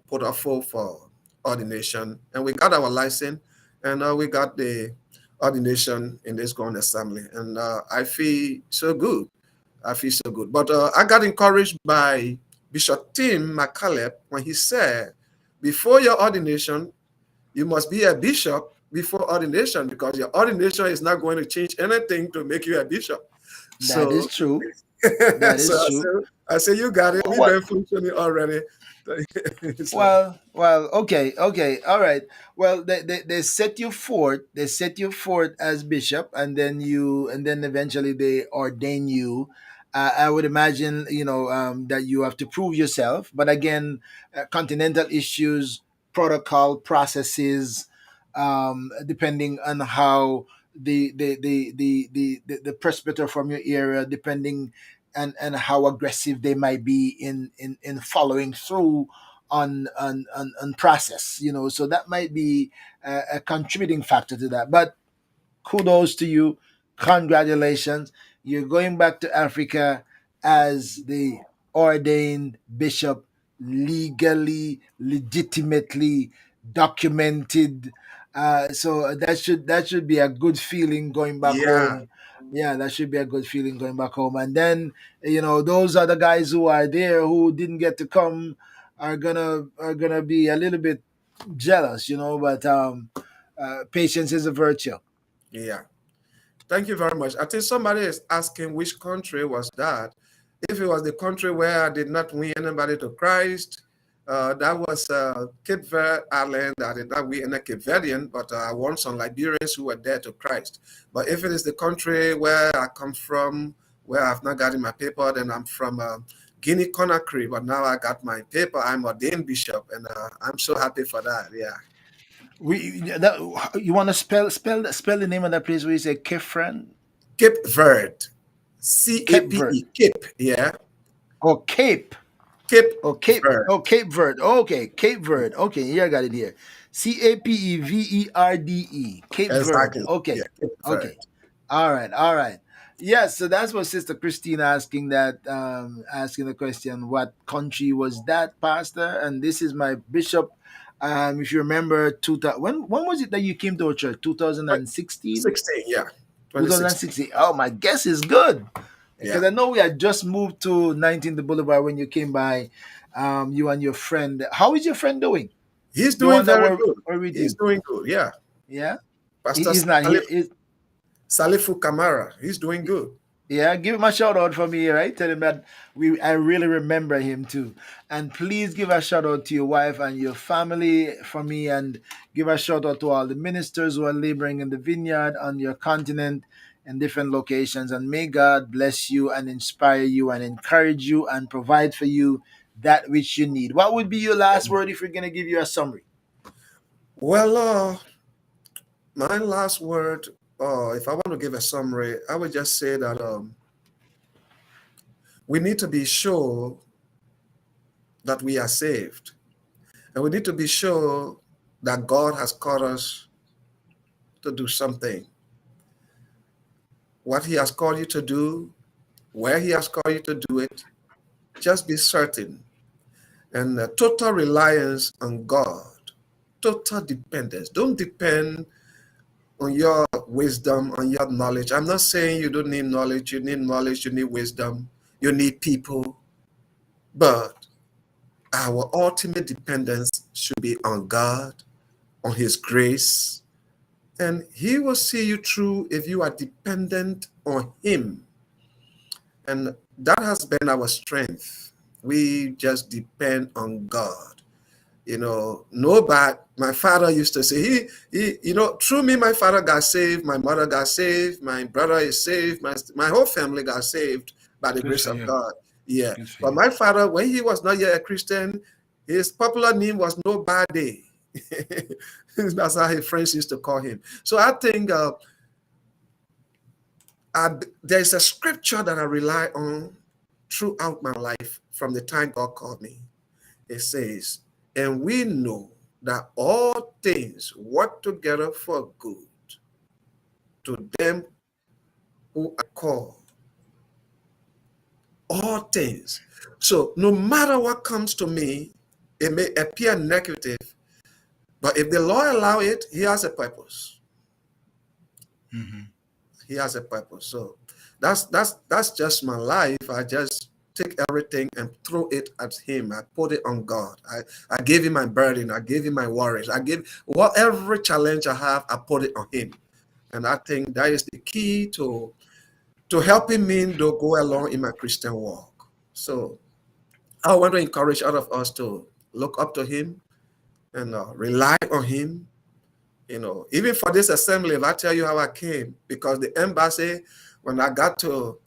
put us forth for ordination, and we got our license, and we got the ordination in this grand assembly. And I feel so good. I feel so good. But I got encouraged by Bishop Tim McCallep when he said, before your ordination, you must be a bishop before ordination, because your ordination is not going to change anything to make you a bishop. That So, is true. That so is true. I say you got it. We've What? been functioning already. So, Well, okay, all right. Well, they set you forth. They set you forth as bishop, and then eventually they ordain you. I would imagine, that you have to prove yourself. But again, continental issues, protocol, processes, depending on how the presbyter from your area, depending and how aggressive they might be in following through on process, so that might be a contributing factor to that. But kudos to you. Congratulations. You're going back to Africa as the ordained bishop, legally, legitimately documented. So that should be a good feeling going back yeah, home. Yeah, that should be a good feeling going back home. And then, those other guys who are there who didn't get to come are gonna be a little bit jealous, but patience is a virtue. yeah. Thank you very much. I think somebody is asking which country was that. If it was the country where I did not win anybody to Christ, that was Cape Verde Island. I did not win any Cape Verdean, but I won some Liberians who were there to Christ. But if it is the country where I come from, where I've not gotten my paper, then I'm from Guinea Conarky, but now I got my paper. I'm ordained bishop, and I'm so happy for that. Yeah, You want to spell the name of that place where you say Kefren? Cape Verde, Cape Verde. Cape, Cape, yeah, Or Cape. Cape Verde. Cape Verde. Okay, Cape Verde. Okay, here I got it here. CAPEVERDE. Cape Verde. Exactly. Okay. Yeah, Cape Verde. Okay. All right. All right. Yes, so that's what Sister Christine asking the question, what country was that, Pastor? And this is my bishop. If you remember, when was it that you came to our church? 2016? 16, yeah. 2016. 2016. Oh, my guess is good. Yeah. Because I know we had just moved to 19 the Boulevard when you came by, you and your friend. How is your friend doing? He's The doing one that very were, good. were with He's you. doing good. Yeah. Yeah? Pastor He's not here. Salifu Kamara. He's doing good. Yeah, give him a shout out for me, right? Tell him that I really remember him too. And please give a shout out to your wife and your family for me, and give a shout out to all the ministers who are laboring in the vineyard on your continent and different locations. And may God bless you and inspire you and encourage you and provide for you that which you need. What would be your last word if we're gonna give you a summary? Well, my last word, if I want to give a summary, I would just say that we need to be sure that we are saved. And we need to be sure that God has called us to do something. What He has called you to do, where He has called you to do it, just be certain. And total reliance on God, total dependence. Don't depend on your wisdom, on your knowledge. I'm not saying you don't need knowledge. You need knowledge, you need wisdom, you need people. But our ultimate dependence should be on God, on His grace. And He will see you through if you are dependent on Him. And that has been our strength. We just depend on God. Nobody, my father used to say, through me, my father got saved, my mother got saved, my brother is saved, my whole family got saved by the Good grace for of you. God. Yeah. Good for But you. my father, when he was not yet a Christian, his popular name was Nobody. That's how his friends used to call him. So I think there's a scripture that I rely on throughout my life from the time God called me. It says, and we know that all things work together for good to them who are called. All things. So no matter what comes to me, it may appear negative, but if the Lord allow it, He has a purpose. Mm-hmm. He has a purpose. So that's just my life. I just take everything and throw it at Him. I put it on God. I gave Him my burden. I gave Him my worries. I give whatever challenge I have, I put it on Him. And I think that is the key to helping me to go along in my Christian walk. So I want to encourage all of us to look up to Him and rely on Him. Even for this assembly, if I tell you how I came, because the embassy, when I got to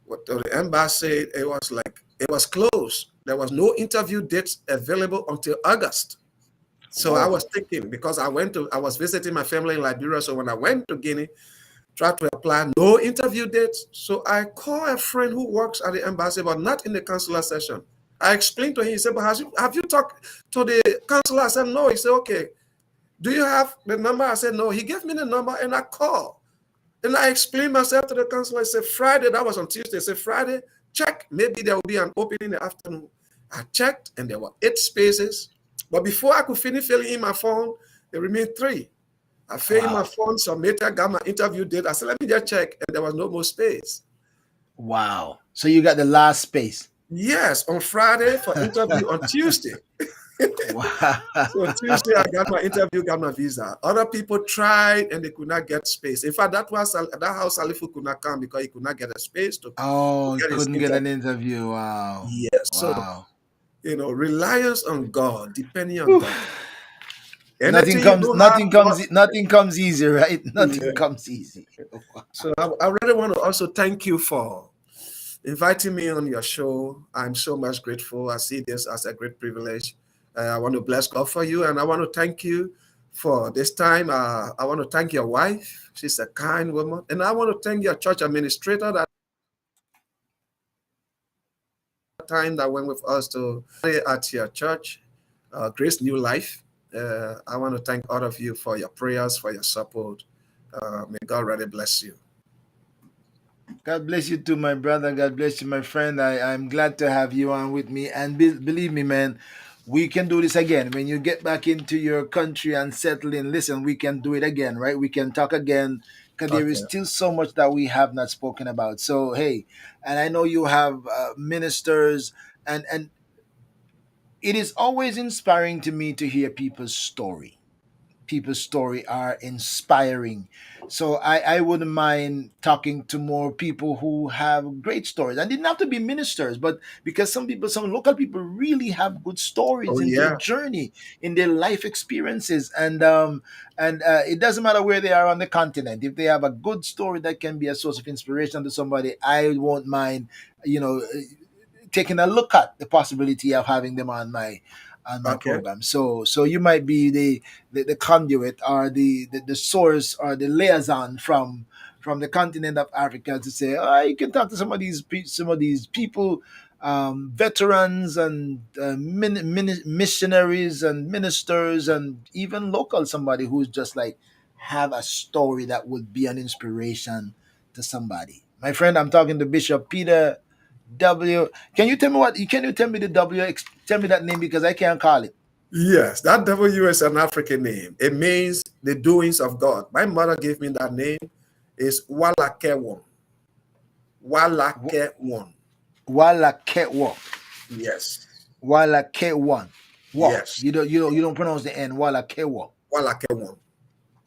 the embassy, it was closed. There was no interview dates available until August. So I Whoa. was thinking, because I was visiting my family in Liberia. So when I went to Guinea, tried to apply, no interview dates. So I called a friend who works at the embassy, but not in the consular session. I explained to him, he said, but have you talked to the consular? I said, no. He said, okay. Do you have the number? I said, no. He gave me the number and I called. And I explained myself to the consular. I said, Friday, that was on Tuesday. I said, Friday, check. Maybe there will be an opening in the afternoon. I checked and there were 8 spaces. But before I could finish filling in my phone, there remained 3. I filled in my Wow. phone, submitted, got my interview date. I said, let me just check. And there was no more space. Wow. So you got the last space. Yes, on Friday for interview on Tuesday. Wow. So Tuesday, I got my interview, got my visa. Other people tried and they could not get space. In fact, that how Salifu could not come because he could not get a space to Oh, get his couldn't get an interview. interview. Wow. Yes. So, Wow. reliance on God, depending on Whew. God. Anything you don't have, Nothing comes easy, right? Nothing yeah. comes easy. So I really want to also thank you for inviting me on your show. I'm so much grateful. I see this as a great privilege. I want to bless God for you, and I want to thank you for this time. I want to thank your wife. She's a kind woman, and I want to thank your church administrator that time that went with us to pray at your church, Grace New Life. I want to thank all of you for your prayers, for your support. May God really bless you. God bless you too, my brother. God bless you, my friend. I'm glad to have you on with me. And believe me, man, we can do this again. When you get back into your country and settle in, listen, we can do it again, right? We can talk again because there is Okay. still so much that we have not spoken about. So, hey, and I know you have ministers, and it is always inspiring to me to hear people's story are inspiring. So I wouldn't mind talking to more people who have great stories. And didn't have to be ministers, but because some local people really have good Oh stories in their yeah. journey, in their life experiences, and it doesn't matter where they are on the continent. If they have a good story that can be a source of inspiration to somebody, I won't mind, you know, taking a look at the possibility of having them on my Okay. program. So you might be the conduit or the source or the liaison from the continent of Africa to say, oh, you can talk to some of these people, veterans and missionaries and ministers and even local somebody who's just like have a story that would be an inspiration to somebody. My friend, I'm talking to Bishop Peter W. Can you tell me can you tell me the W? Tell me that name because I can't call it. Yes, that W is an African name. It means the doings of God. My mother gave me that name is Walakewon. Wa- Walakewon. Wala ke walk. Yes. Wala ke one. Walk. Yes. You don't pronounce the N. Wala ke walk. Walakewon.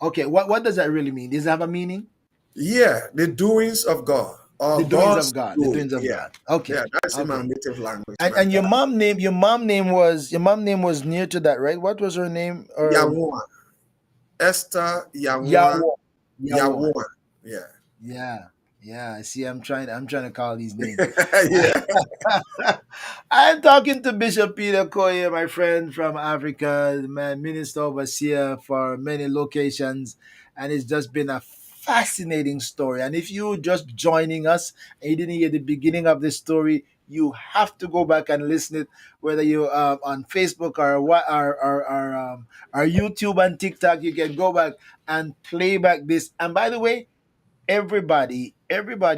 Okay, what does that really mean? Does it have a meaning? Yeah, the doings of God The or doings of God's God. The doing. doings of Yeah. God. Okay. Yeah, that's in my Okay. native language, my And God. your mom name was near to that, right? What was her name? Yawon. Esther Yawon. Yawon. Yawon. Yawon. Yeah. Yeah. Yeah. See, I'm trying to call these names. Yeah. I'm talking to Bishop Peter Koyea, my friend from Africa, my minister overseer for many locations, and it's just been a fascinating story. And if you just joining us and you didn't hear the beginning of the story, you have to go back and listen it, whether you on Facebook or what or YouTube and TikTok. You can go back and play back this. And by the way, everybody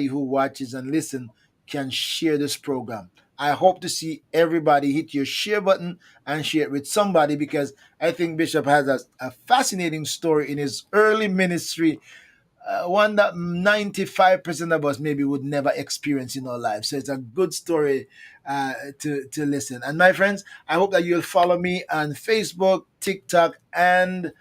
who watches and listen can share this program. I hope to see everybody hit your share button and share it with somebody, because I think Bishop has a fascinating story in his early ministry, one that 95% of us maybe would never experience in our lives. So it's a good story to listen. And my friends, I hope that you'll follow me on Facebook, TikTok, and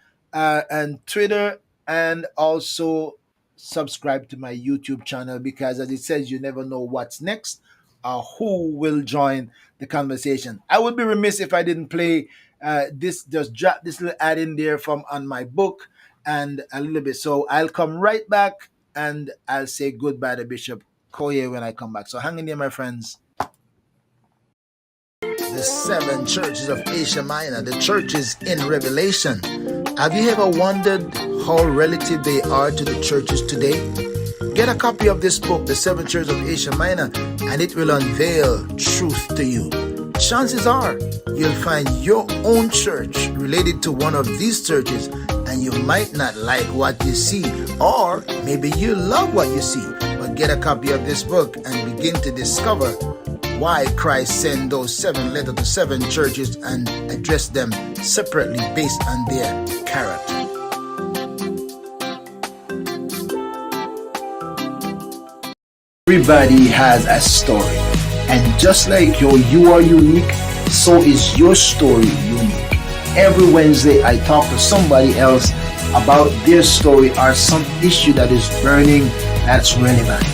Twitter, and also subscribe to my YouTube channel, because as it says, you never know what's next or who will join the conversation. I would be remiss if I didn't play this, just drop this little ad in there from on my book and a little bit. So I'll come right back and I'll say goodbye to Bishop Koye when I come back. So hang in there, my friends. The seven churches of Asia Minor, the churches in Revelation. Have you ever wondered how relative they are to the churches today? Get a copy of this book, The Seven Churches of Asia Minor, and it will unveil truth to you. Chances are you'll find your own church related to one of these churches, and you might not like what you see, or maybe you love what you see. But get a copy of this book and begin to discover why Christ sent those seven letters to seven churches and addressed them separately based on their character. Everybody has a story, and just like you are unique, so is your story unique. Every Wednesday, I talk to somebody else about their story or some issue that is burning that's relevant.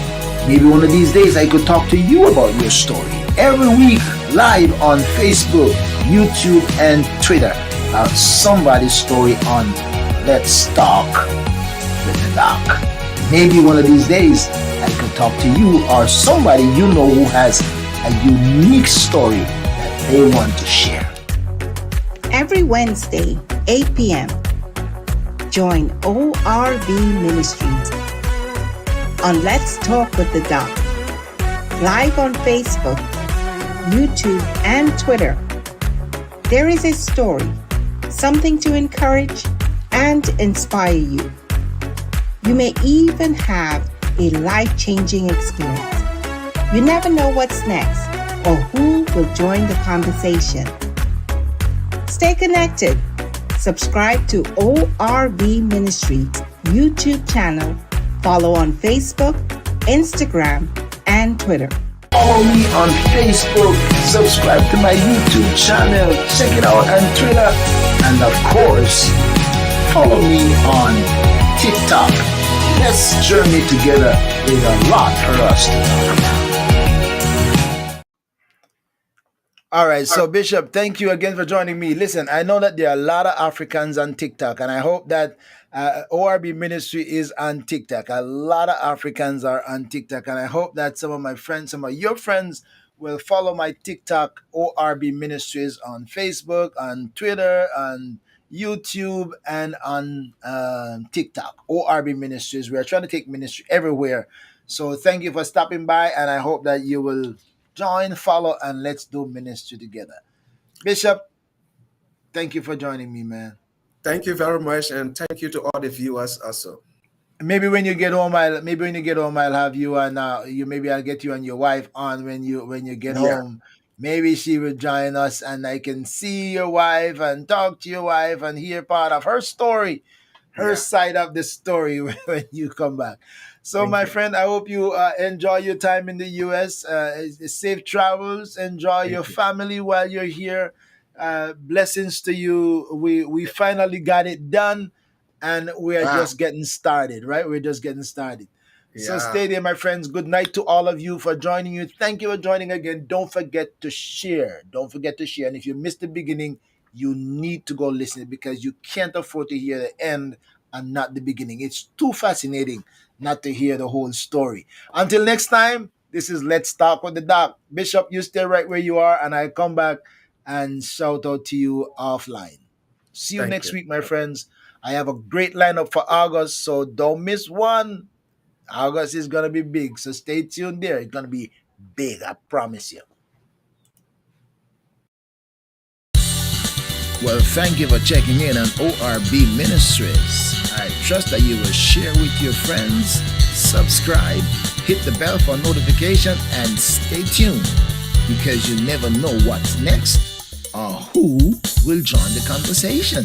Maybe one of these days I could talk to you about your story. Every week, live on Facebook, YouTube, and Twitter, about somebody's story on Let's Talk with the Doc. Maybe one of these days I could talk to you or somebody you know who has a unique story that they want to share. Every Wednesday, 8 p.m., join ORV Ministries on Let's Talk with the Doc, live on Facebook, YouTube, and Twitter. There is a story, something to encourage and inspire you. You may even have a life-changing experience. You never know what's next or who will join the conversation. Stay connected. Subscribe to ORV Ministries YouTube channel. Follow on Facebook, Instagram, and Twitter. Follow me on Facebook, subscribe to my YouTube channel, check it out on Twitter, and of course, follow me on TikTok. Let's journey together. There's a lot for us to talk about. All right, so Bishop, thank you again for joining me. Listen, I know that there are a lot of Africans on TikTok, and I hope that ORB Ministry is on TikTok. A lot of Africans are on TikTok, and I hope that some of my friends, some of your friends, will follow my TikTok ORB Ministries on Facebook, on Twitter, on YouTube, and on TikTok ORB Ministries. We are trying to take ministry everywhere. So thank you for stopping by, and I hope that you will join, follow, and let's do ministry together. Bishop, thank you for joining me, man. Thank you very much, and thank you to all the viewers also. Maybe when you get home, I'll have you and maybe I'll get you and your wife on when you get Yeah. home. Maybe she will join us, and I can see your wife and talk to your wife and hear part of her story. her Yeah. side of the story when you come back. So, Thank my you. friend, I hope you enjoy your time in the U.S. Safe travels. Enjoy your Thank you. family while you're here. Blessings to you. We finally got it done, and we are Ah, just getting started. Right? We're just getting started. So yeah. stay there, my friends. Good night to all of you for joining you. Thank you for joining again. Don't forget to share. Don't forget to share. And if you missed the beginning, you need to go listen because you can't afford to hear the end and not the beginning. It's too fascinating not to hear the whole story. Until next time, this is Let's Talk with the Doc. Bishop, you stay right where you are, and I come back and shout out to you offline. See you Thank next you. week, my friends. I have a great lineup for August, so don't miss one. August is gonna be big, so stay tuned there. It's gonna be big, I promise you. Well, thank you for checking in on ORB Ministries. I trust that you will share with your friends, subscribe, hit the bell for notification, and stay tuned because you never know what's next or who will join the conversation.